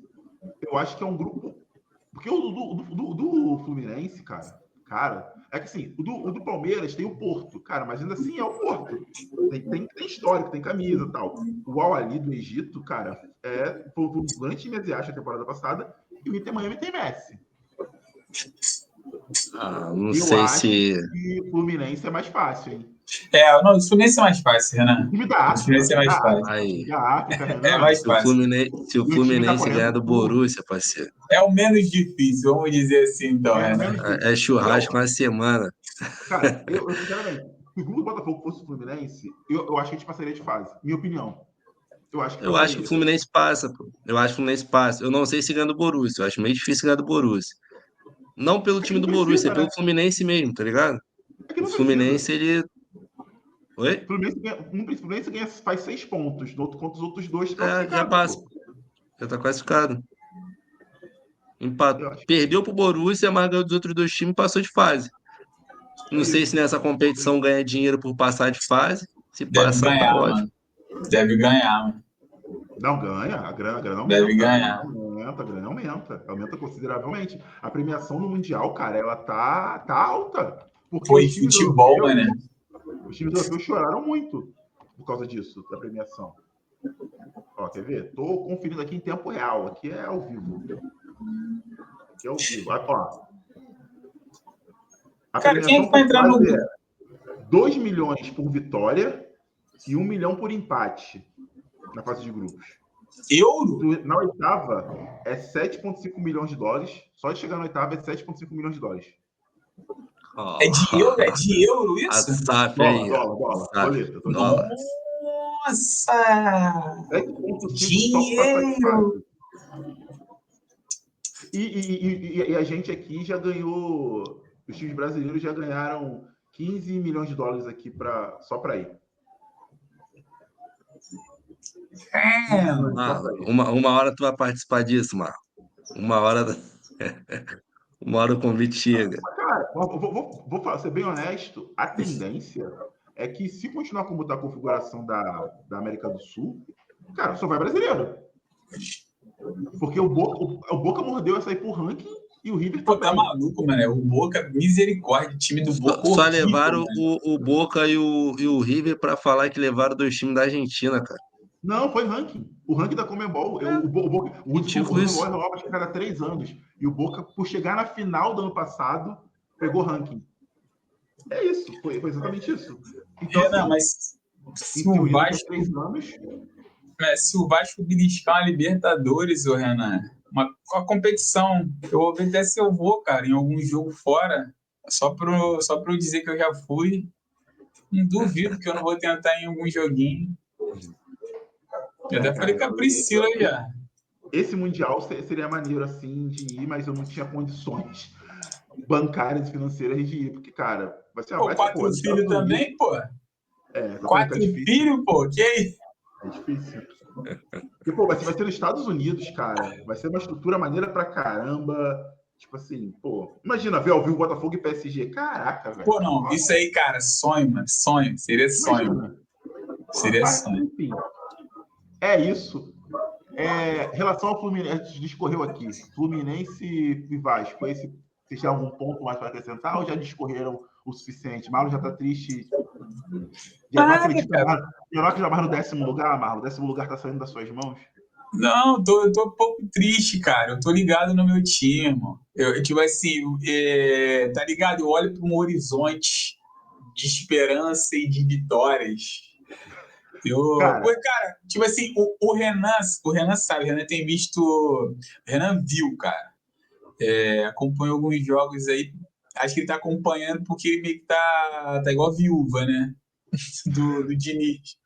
Speaker 2: Eu acho que é um grupo. Porque o do Fluminense, cara, é que assim, o do Palmeiras tem o Porto, cara, mas ainda assim é o Porto. Tem histórico, tem camisa e tal. O Al-Ahly do Egito, cara, foi um grande time asiático na temporada passada, e o Inter Miami tem Messi.
Speaker 4: Não sei se.
Speaker 2: Que o Fluminense é mais fácil, hein?
Speaker 3: Não, o Fluminense é mais fácil, Renan.
Speaker 2: O time da
Speaker 3: O
Speaker 2: África,
Speaker 3: Fluminense é mais fácil.
Speaker 4: Aí,
Speaker 2: da África,
Speaker 3: É
Speaker 2: Renan.
Speaker 3: mais
Speaker 4: se o
Speaker 3: fácil.
Speaker 2: E o time da
Speaker 4: Fluminense
Speaker 2: Coreia
Speaker 4: ganhar
Speaker 2: do
Speaker 4: do
Speaker 2: Sul.
Speaker 4: Borussia, parceiro,
Speaker 3: É o menos difícil, vamos dizer assim, então,
Speaker 2: É
Speaker 3: Renan.
Speaker 2: menos
Speaker 4: é churrasco uma semana.
Speaker 2: Cara, eu sinceramente, se o grupo do Botafogo fosse o Fluminense, eu acho que a gente passaria de fase. Minha opinião. Eu acho que
Speaker 4: Eu acho que o
Speaker 2: passaria.
Speaker 4: Fluminense passa, pô. Eu acho que o Fluminense passa. Eu não sei se ganha do Borussia. Eu acho meio difícil ganhar do Borussia. Não pelo
Speaker 2: É que
Speaker 4: time
Speaker 2: não
Speaker 4: do Borussia, é
Speaker 2: precisa,
Speaker 4: pelo
Speaker 2: né?
Speaker 4: Fluminense mesmo, tá ligado?
Speaker 2: É que
Speaker 4: O
Speaker 2: não precisa.
Speaker 4: Fluminense, ele. Oi?
Speaker 2: O Fluminense ganha, faz 6 pontos. No outro, contra os outros 2
Speaker 4: Já
Speaker 2: classificados,
Speaker 4: passa.
Speaker 2: pô.
Speaker 4: Já tá classificado. Empatou.
Speaker 2: Eu acho que
Speaker 4: Perdeu pro Borussia, mas ganhou dos outros dois times e passou de fase.
Speaker 2: é
Speaker 4: Não sei se
Speaker 2: isso.
Speaker 4: nessa competição ganha dinheiro por passar de fase. Se
Speaker 3: Deve
Speaker 4: passar, tá
Speaker 3: ganhar,
Speaker 4: ótimo.
Speaker 3: mano. Deve ganhar, mano.
Speaker 2: Não ganha, a grana
Speaker 3: Deve
Speaker 2: aumenta,
Speaker 3: ganhar.
Speaker 2: a grana aumenta consideravelmente. A premiação no Mundial, cara, ela tá alta. Porque
Speaker 3: Foi futebol, mano.
Speaker 2: os times europeus choraram muito por causa disso, da premiação. Ó, quer ver? Tô conferindo aqui em tempo real. Aqui é ao vivo. Aqui é ao vivo. Ó, a
Speaker 3: Cara, quem é
Speaker 2: premiação
Speaker 3: que vai
Speaker 2: por
Speaker 3: entrar no
Speaker 2: fase é
Speaker 3: grupo?
Speaker 2: 2 milhões por vitória e 1 milhão por empate na fase de grupos.
Speaker 3: Euro?
Speaker 2: Na oitava é 7,5 milhões de dólares. Só de chegar na oitava é 7,5 milhões de dólares.
Speaker 3: É de euro? É de euro
Speaker 4: A
Speaker 3: isso?
Speaker 4: SAF aí, ó.
Speaker 2: Dólar.
Speaker 4: SAF,
Speaker 2: Doleta.
Speaker 4: dólar.
Speaker 3: Nossa!
Speaker 2: 7,5 só para passar de
Speaker 3: Dinheiro!
Speaker 2: fase. E a gente aqui já ganhou. Os times brasileiros já ganharam 15 milhões de dólares aqui só para ir.
Speaker 3: É, mano.
Speaker 4: Ah, uma hora tu vai participar disso, Marco. Uma hora, uma hora o convite chega.
Speaker 2: Cara, vou ser bem honesto. A tendência é que, se continuar como está a configuração da América do Sul, cara, só vai brasileiro. Porque o Boca mordeu essa aí por ranking e o River
Speaker 3: Pô, tá
Speaker 2: também.
Speaker 3: maluco, mano. O Boca, misericórdia, o time do Boca
Speaker 4: Só
Speaker 3: horrível,
Speaker 4: levaram
Speaker 3: mano.
Speaker 4: o Boca e o River pra falar que levaram dois times da Argentina, cara.
Speaker 2: Não, foi ranking. O ranking da Conmebol. O
Speaker 4: Ridículo
Speaker 2: Conmebol
Speaker 4: isso.
Speaker 2: renova, acho que a cada 3 anos. E o Boca, por chegar na final do ano passado, pegou ranking. É isso, foi exatamente isso. Então,
Speaker 3: Não,
Speaker 2: assim,
Speaker 3: mas se
Speaker 2: em
Speaker 3: o
Speaker 2: teoria, daqui a
Speaker 3: Vasco,
Speaker 2: 3 anos,
Speaker 3: se o Vasco beliscar uma Libertadores, ô Renan, uma competição, eu vou ver até se eu vou, cara, em algum jogo fora, só pra eu dizer que eu já fui. Não duvido que eu não vou tentar em algum joguinho. Eu até falei com a Priscila já.
Speaker 2: esse Mundial seria maneiro, assim, de ir, mas eu não tinha condições bancárias e financeiras de ir, porque, cara, vai ser
Speaker 3: Pô, 4 filhos também, pô.
Speaker 2: Exatamente,
Speaker 3: 4
Speaker 2: tá difícil.
Speaker 3: filhos, pô, que aí?
Speaker 2: É difícil. Porque, pô, vai ser nos Estados Unidos, cara. Vai ser uma estrutura maneira pra caramba. Tipo assim, pô, imagina ver ao vivo Botafogo e PSG. Caraca, velho.
Speaker 3: Pô, não, isso aí, cara, sonho, mano, sonho. Seria sonho.
Speaker 2: Imagina.
Speaker 3: Seria
Speaker 2: Mas,
Speaker 3: sonho.
Speaker 2: enfim, é isso. Relação ao Fluminense, a gente discorreu aqui. Fluminense e Vasco. Vocês têm algum ponto mais para acrescentar ou já discorreram o suficiente? Marlon já tá triste. Já não acredita mais. Já não acredita mais no 10º lugar, Marlon? O 10º lugar tá saindo das suas mãos?
Speaker 3: Não, eu tô um pouco triste, cara. Eu tô ligado no meu time, irmão. Tipo assim, tá ligado? Eu olho para um horizonte de esperança e de vitórias.
Speaker 2: Cara,
Speaker 3: Cara, tipo assim, o Renan sabe, o Renan tem visto. O Renan viu, cara. Acompanhou alguns jogos aí. Acho que ele tá acompanhando porque ele meio que tá igual a viúva, né? Do Diniz.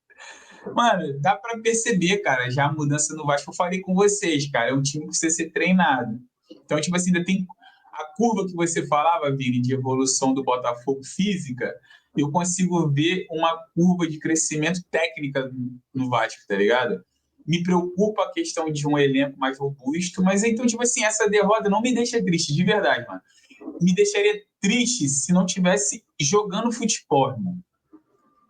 Speaker 3: Mano, dá pra perceber, cara, já a mudança no Vasco. Eu falei com vocês, cara, é um time que precisa ser treinado. Então, tipo assim, ainda tem a curva que você falava, Vini, de evolução do Botafogo física, eu consigo ver uma curva de crescimento técnica no Vasco, tá ligado? Me preocupa a questão de um elenco mais robusto, mas então, tipo assim, essa derrota não me deixa triste, de verdade, mano. Me deixaria triste se não tivesse jogando futebol, mano.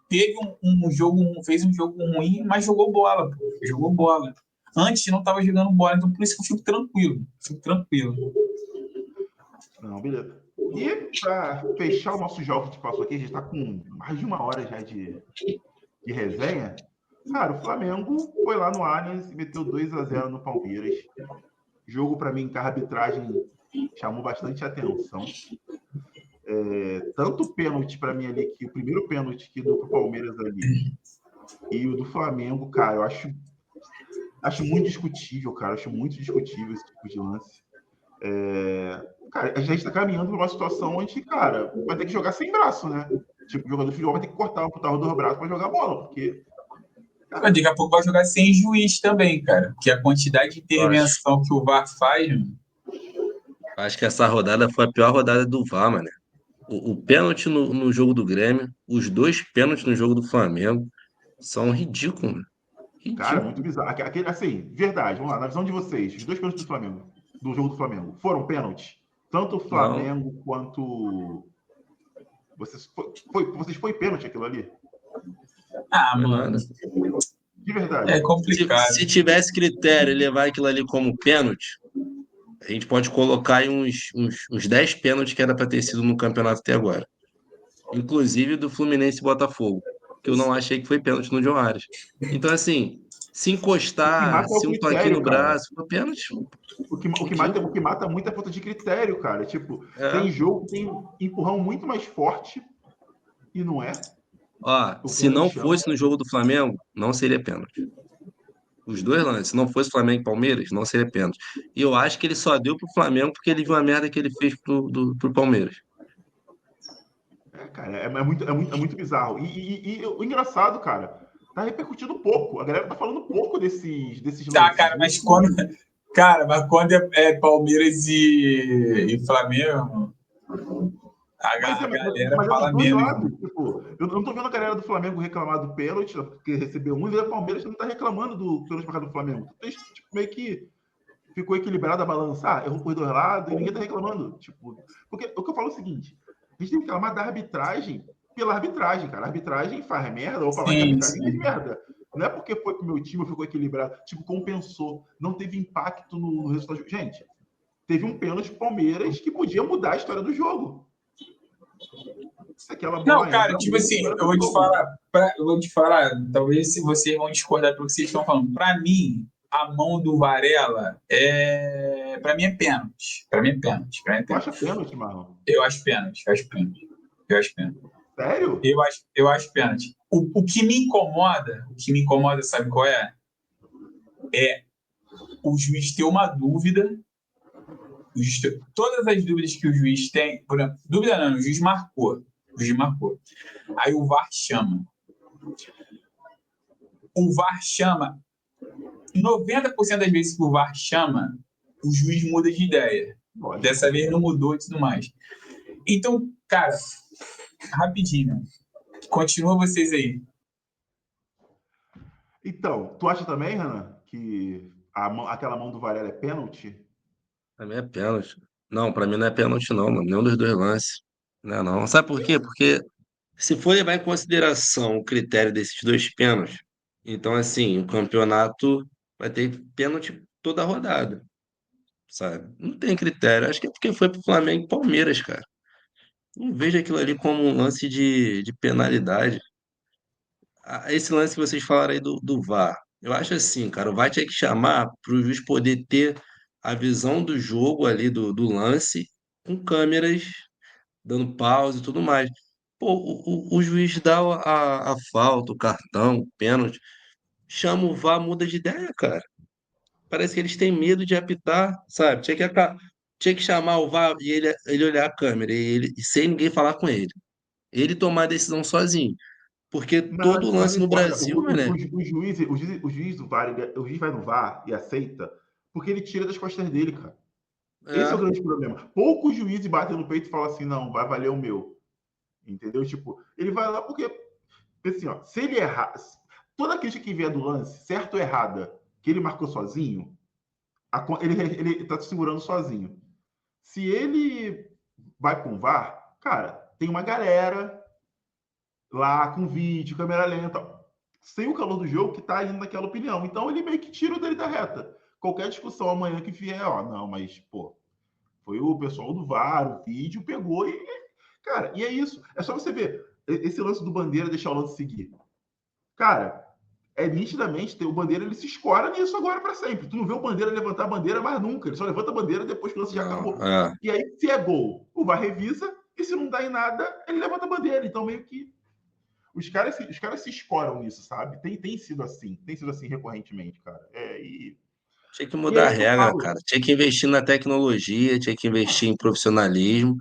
Speaker 3: Teve um jogo, fez um jogo ruim, mas jogou bola, pô. Jogou bola. Antes não estava jogando bola, então por isso que eu fico tranquilo.
Speaker 2: não, beleza. E para fechar o nosso jogo que passou aqui, a gente está com mais de 1 hora já de resenha. Cara, o Flamengo foi lá no Allianz e meteu 2-0 no Palmeiras. Jogo, para mim, com a arbitragem chamou bastante atenção. tanto o pênalti para mim ali, que o primeiro pênalti que deu pro Palmeiras ali, e o do Flamengo, cara, eu acho muito discutível, cara. Acho muito discutível esse tipo de lance. Cara, a gente está caminhando para uma situação onde, cara, vai ter que jogar sem braço, né? Tipo, o jogador de futebol vai ter que cortar os dois braços para jogar bola, porque.
Speaker 3: Mas daqui a pouco vai jogar sem juiz também, cara. Porque a quantidade de intervenção que o VAR faz, mano.
Speaker 4: Acho que essa rodada foi a pior rodada do VAR, mano. O pênalti no jogo do Grêmio, os dois pênaltis no jogo do Flamengo são ridículos, mano.
Speaker 2: Cara, muito
Speaker 4: Ridículo.
Speaker 2: bizarro. Assim, verdade, vamos lá, na visão de vocês, os dois pênaltis do Flamengo, do jogo do Flamengo, foram pênalti? Tanto o
Speaker 4: Não,
Speaker 2: Flamengo quanto. Vocês foi pênalti aquilo ali?
Speaker 3: Ah,
Speaker 4: foi
Speaker 3: mano.
Speaker 4: nada.
Speaker 2: De verdade.
Speaker 3: É complicado.
Speaker 4: Se tivesse critério e levar aquilo ali como pênalti, a gente pode colocar aí uns 10 pênaltis que era para ter sido no campeonato até agora. Inclusive do Fluminense e Botafogo, que eu não achei que foi pênalti no John Arias. Então, assim, se
Speaker 2: O que
Speaker 4: encostar,
Speaker 2: mata é o
Speaker 4: se um toquinho no
Speaker 2: critério, cara.
Speaker 4: braço, foi pênalti.
Speaker 2: O que mata muito é a falta de critério, cara. Tipo, tem
Speaker 4: É.
Speaker 2: jogo que tem empurrão muito mais forte e não é.
Speaker 4: Ó,
Speaker 2: O
Speaker 4: se
Speaker 2: pé no
Speaker 4: não
Speaker 2: chão.
Speaker 4: fosse no jogo do Flamengo, não seria pênalti. Os dois lances, se não fosse Flamengo e Palmeiras, não seria pênalti. E eu acho que ele só deu pro Flamengo porque ele viu a merda que ele fez pro Palmeiras.
Speaker 2: Cara, é muito bizarro. E o engraçado, cara, tá repercutindo pouco. A galera tá falando pouco desses
Speaker 3: Tá,
Speaker 2: lances.
Speaker 3: cara, mas quando. Cara, mas quando é Palmeiras e Flamengo,
Speaker 2: Mas
Speaker 3: a galera
Speaker 2: é dos
Speaker 3: fala
Speaker 2: dois
Speaker 3: menos.
Speaker 2: lados. Tipo, eu não tô vendo a galera do Flamengo reclamar do pênalti, porque recebeu um, e a Palmeiras não tá reclamando do pênalti pra cá do Flamengo. Tipo, meio que ficou equilibrada a balança. Errou por dois lados e ninguém tá reclamando. Tipo, porque o que eu falo é o seguinte: a gente tem que reclamar da arbitragem pela arbitragem, cara. A arbitragem faz merda, ou falar que a
Speaker 3: Sim,
Speaker 2: arbitragem fez
Speaker 3: sim.
Speaker 2: merda. Não é porque foi pro meu time, ficou equilibrado. Tipo, compensou. Não teve impacto no resultado. Gente, teve um pênalti pro Palmeiras que podia mudar a história do jogo. Se aquela
Speaker 3: Não,
Speaker 2: bola
Speaker 3: cara,
Speaker 2: entra,
Speaker 3: tipo
Speaker 2: muda a
Speaker 3: assim,
Speaker 2: história
Speaker 3: eu
Speaker 2: do
Speaker 3: vou te
Speaker 2: jogo.
Speaker 3: falar, eu vou te falar, talvez se vocês vão discordar do que vocês estão falando. Pra mim, a mão do Varela Pra mim é pênalti. Pra mim é pênalti. Pra mim é
Speaker 2: Tu acha
Speaker 3: pênalti.
Speaker 2: pênalti, Marlon?
Speaker 3: Eu acho pênalti, eu acho pênalti. Eu acho pênalti.
Speaker 2: Sério?
Speaker 3: Eu acho pênalti. O que me incomoda, sabe qual é? É o juiz ter uma dúvida. Todas as dúvidas que o juiz tem, por exemplo, dúvida não, o juiz marcou. O juiz marcou. Aí o VAR chama. O VAR chama. 90% das vezes que o VAR chama, o juiz muda de ideia.
Speaker 2: Lógico.
Speaker 3: Dessa vez não mudou e tudo mais. Então, cara, rapidinho. Continua vocês aí.
Speaker 2: Então, tu acha também, Renan, que aquela mão do Varela é pênalti?
Speaker 4: Pra mim é pênalti. Não, pra mim não é pênalti, não, mano. Nenhum dos dois lances. Não é não. Sabe por quê? Porque se for levar em consideração o critério desses dois pênaltis, então, assim, o campeonato vai ter pênalti toda a rodada, sabe? Não tem critério. Acho que é porque foi pro Flamengo e Palmeiras, cara. Não vejo aquilo ali como um lance de penalidade. Esse lance que vocês falaram aí do VAR, eu acho assim, cara, o VAR tinha que chamar para o juiz poder ter a visão do jogo ali, do lance, com câmeras dando pausa e tudo mais. Pô, o juiz dá a falta, o cartão, o pênalti, chama o VAR, muda de ideia, cara. Parece que eles têm medo de apitar, sabe? Tinha que chamar o VAR e ele olhar a câmera, e sem ninguém falar com ele. Ele tomar a decisão sozinho. Porque todo
Speaker 2: Mas
Speaker 4: lance
Speaker 2: não
Speaker 4: no
Speaker 2: importa.
Speaker 4: Brasil, mané,
Speaker 2: O juiz do VAR, o juiz vai no VAR e aceita, porque ele tira das costas dele, cara. Esse é o
Speaker 4: é,
Speaker 2: grande problema. Poucos juízes batem no peito e falam assim, não, vai valer o meu. Entendeu? Tipo, ele vai lá porque, assim, ó, se ele errar, toda crítica que vier do lance, certo ou errada, que ele marcou sozinho, ele tá segurando sozinho. Se ele vai com o VAR, cara, tem uma galera lá com vídeo, câmera lenta, sem o calor do jogo que tá indo naquela opinião. Então ele meio que tira o dele da reta. Qualquer discussão amanhã que vier, ó, não, mas, pô, foi o pessoal do VAR, o vídeo pegou e, cara, e é isso. É só você ver esse lance do Bandeira deixar o lance seguir. Cara, nitidamente, o Bandeira ele se escora nisso agora para sempre. Tu não vê o Bandeira levantar a bandeira mais nunca. Ele só levanta a bandeira depois que o lance já
Speaker 4: não,
Speaker 2: acabou.
Speaker 4: é,
Speaker 2: E aí, se é gol, o VAR revisa e se não dá em nada, ele levanta a bandeira. Então, meio que os caras se escoram nisso, sabe? Tem sido assim recorrentemente, cara.
Speaker 4: Tinha que
Speaker 2: E
Speaker 4: mudar a
Speaker 2: aí que eu
Speaker 4: regra,
Speaker 2: falo,
Speaker 4: cara. Tinha que investir na tecnologia, tinha que investir em profissionalismo,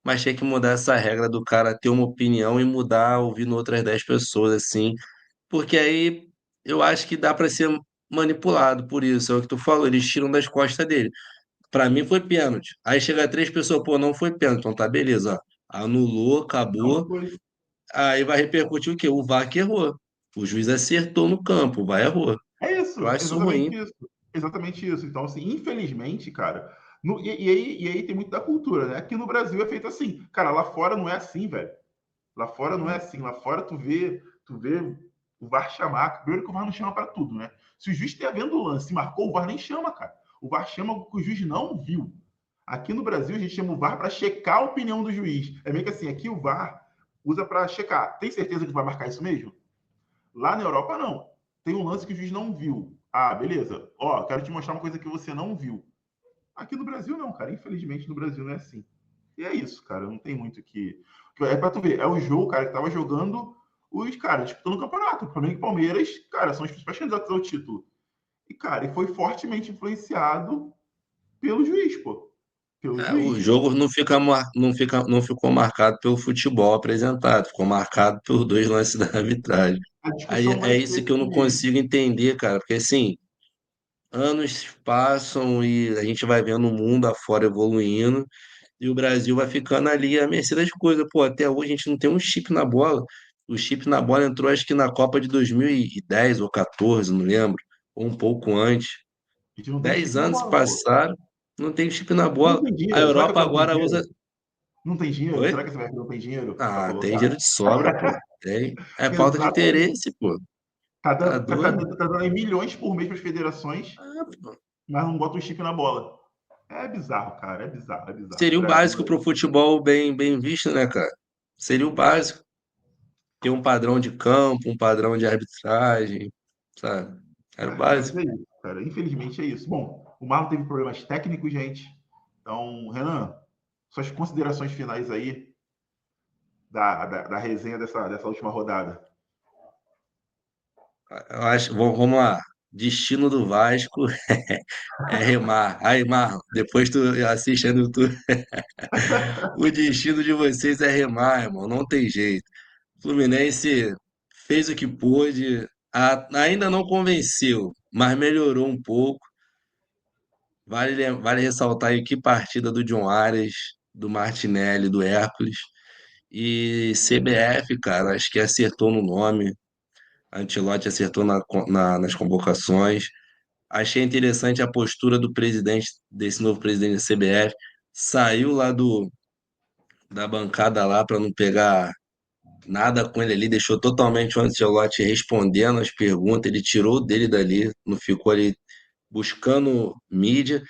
Speaker 4: mas tinha que mudar essa regra do cara ter uma opinião e mudar ouvindo outras 10 pessoas, assim, porque aí eu acho que dá para ser manipulado por isso. É o que tu falou, eles tiram das costas dele. Pra mim foi pênalti. Aí chega três pessoas, pô, não foi pênalti. Então tá, beleza, ó. Anulou,
Speaker 2: não
Speaker 4: acabou.
Speaker 2: foi.
Speaker 4: Aí vai repercutir o quê? O VAR que errou. O juiz acertou no campo, o VAR errou.
Speaker 2: É isso,
Speaker 4: Eu acho isso
Speaker 2: exatamente
Speaker 4: ruim.
Speaker 2: isso. Exatamente isso. Então, assim, infelizmente, cara, e aí tem muito da cultura, né? Aqui no Brasil é feito assim. Cara, lá fora não é assim, velho. Lá fora não é assim. Lá fora tu vê o VAR chamar. Primeiro que o VAR não chama para tudo, né? Se o juiz estiver vendo o lance e marcou, o VAR nem chama, cara. O VAR chama o que o juiz não viu. Aqui no Brasil, a gente chama o VAR para checar a opinião do juiz. É meio que assim, aqui o VAR usa para checar. Tem certeza que vai marcar isso mesmo? Lá na Europa, não. Tem um lance que o juiz não viu. Ah, beleza. Ó, quero te mostrar uma coisa que você não viu. Aqui no Brasil, não, cara. Infelizmente, no Brasil não é assim. E é isso, cara. Não tem muito que. É pra tu ver. É o jogo, cara, que tava jogando os caras disputando o campeonato. O Flamengo e Palmeiras, cara, são os principais candidatos ao título. E, cara, e foi fortemente influenciado pelo juiz, pô. Pelo
Speaker 4: É, o
Speaker 2: juiz.
Speaker 4: jogo não ficou marcado pelo futebol apresentado, ficou marcado por dois lances da arbitragem.
Speaker 2: A
Speaker 4: Aí
Speaker 2: discussão
Speaker 4: é
Speaker 2: vai
Speaker 4: isso
Speaker 2: ser
Speaker 4: que eu não
Speaker 2: se.
Speaker 4: consigo entender, cara, porque assim, anos passam e a gente vai vendo o mundo afora evoluindo. E o Brasil vai ficando ali à mercê das coisas. Pô, até hoje a gente não tem um chip na bola. O chip na bola entrou, acho que na Copa de 2010 ou 14, não lembro, ou um pouco antes.
Speaker 2: A gente não tem
Speaker 4: Dez
Speaker 2: chip na
Speaker 4: anos se
Speaker 2: bola, pô.
Speaker 4: passaram, não tem chip na
Speaker 2: Não
Speaker 4: bola.
Speaker 2: tem
Speaker 4: A
Speaker 2: dinheiro. Será que a
Speaker 4: Europa
Speaker 2: CBF não tem
Speaker 4: agora usa.
Speaker 2: dinheiro? Não tem dinheiro? Será
Speaker 4: Oi?
Speaker 2: que a CBF não tem dinheiro para
Speaker 4: Ah, tem
Speaker 2: colocar?
Speaker 4: dinheiro de sobra, pô. Tem. É falta de
Speaker 2: Exatamente.
Speaker 4: interesse, pô.
Speaker 2: Tá
Speaker 4: Tá
Speaker 2: dando,
Speaker 4: doido?
Speaker 2: tá dando aí milhões por mês para as federações,
Speaker 4: Ah, pô.
Speaker 2: mas não bota um chip na bola. É bizarro, cara. É bizarro, é bizarro. O
Speaker 4: Seria o
Speaker 2: Brasil
Speaker 4: básico
Speaker 2: é.
Speaker 4: pro futebol bem visto, né, cara? Seria o básico. Ter um padrão de campo, um padrão de arbitragem, sabe? Era o
Speaker 2: Mas
Speaker 4: básico.
Speaker 2: é isso, cara. Infelizmente é isso. Bom, o Marlon teve problemas técnicos, gente. Então, Renan, suas considerações finais aí da resenha dessa última rodada.
Speaker 4: Eu acho, vamos lá. Destino do Vasco é remar. Aí, Marlon, depois tu assiste aí no YouTube. O destino de vocês é remar, irmão. Não tem jeito. Fluminense fez o que pôde, ainda não convenceu, mas melhorou um pouco. Vale ressaltar aí que partida do John Arias, do Martinelli, do Hércules. E CBF, cara, acho que acertou no nome. Ancelotti acertou nas convocações. Achei interessante a postura do presidente, desse novo presidente da CBF. Saiu lá da bancada lá para não pegar nada com ele ali, deixou totalmente o Ancelotti respondendo as perguntas, ele tirou dele dali, não ficou ali buscando mídia.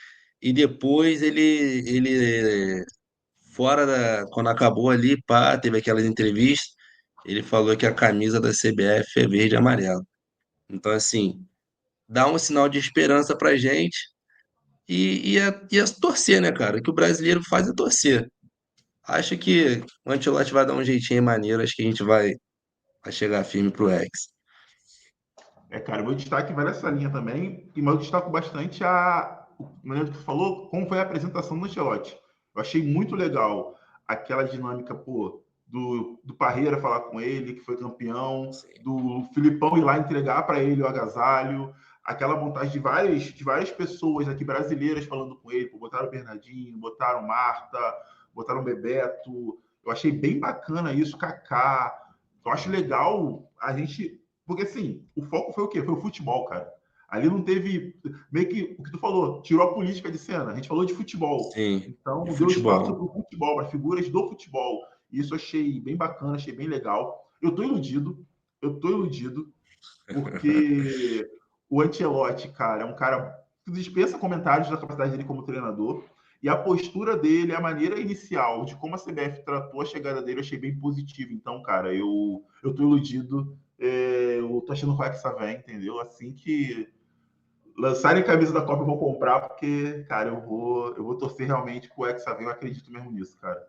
Speaker 4: E depois ele quando acabou ali, pá, teve aquelas entrevistas, ele falou que a camisa da CBF é verde e amarela. Então, assim, dá um sinal de esperança pra gente e é torcer, né, cara? O que o brasileiro faz é torcer. Acho que o Ancelotti vai dar um jeitinho maneiro, acho que a gente vai chegar firme pro Hexa.
Speaker 2: É, cara, o meu destaque vai nessa linha também, mas eu destaco bastante a maneira que tu falou, como foi a apresentação do Ancelotti. Eu achei muito legal aquela dinâmica, pô, do Parreira falar com ele, que foi campeão,
Speaker 4: Sim.
Speaker 2: do Filipão ir lá entregar para ele o agasalho, aquela montagem de várias pessoas aqui brasileiras falando com ele, pô, botaram o Bernardinho, botaram Marta, botaram o Bebeto. Eu achei bem bacana isso, Kaká. Eu acho legal a gente porque, assim, o foco foi o quê? Foi o futebol, cara. Ali não teve. Meio que o que tu falou, tirou a política de cena. A gente falou de futebol.
Speaker 4: Sim, de
Speaker 2: Então, deu espaço
Speaker 4: futebol.
Speaker 2: para o futebol, para figuras do futebol. E isso eu achei bem bacana, achei bem legal. Eu tô iludido, porque o Ancelotti, cara, é um cara que dispensa comentários da capacidade dele como treinador. E a postura dele, a maneira inicial de como a CBF tratou a chegada dele, eu achei bem positivo. Então, cara, eu tô iludido. Eu tô achando que o Hexa vem, entendeu? Assim que lançarem a camisa da Copa, eu vou comprar, porque, cara, eu vou torcer realmente pro Hexa vir. Eu acredito mesmo nisso, cara.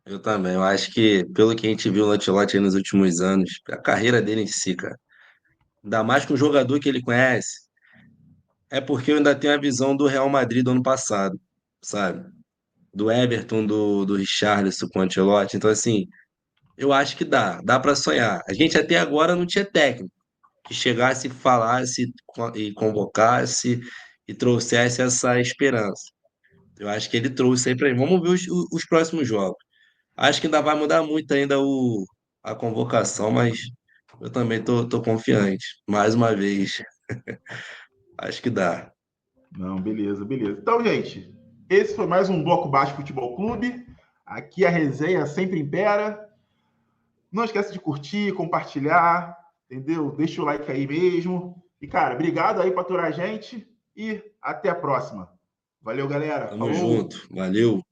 Speaker 4: Eu também. Eu acho que, pelo que a gente viu no Ancelotti aí nos últimos anos, a carreira dele em si, cara, ainda mais com o jogador que ele conhece, é porque eu ainda tenho a visão do Real Madrid do ano passado, sabe? Do Everton, do Richarlison com o Ancelotti. Então, assim, eu acho que dá para sonhar. A gente até agora não tinha técnico que chegasse, falasse e convocasse e trouxesse essa esperança. Eu acho que ele trouxe aí para ele. Vamos ver os próximos jogos. Acho que ainda vai mudar muito ainda a convocação, mas eu também tô confiante. Mais uma vez, acho que dá.
Speaker 2: Não, beleza, beleza. Então, gente, esse foi mais um Bloco Baixo Futebol Clube. Aqui a resenha sempre impera. Não esquece de curtir, compartilhar, entendeu? Deixa o like aí mesmo. E, cara, obrigado aí por aturar a gente e até a próxima. Valeu, galera.
Speaker 4: Tamo
Speaker 2: Falou!
Speaker 4: junto. Valeu.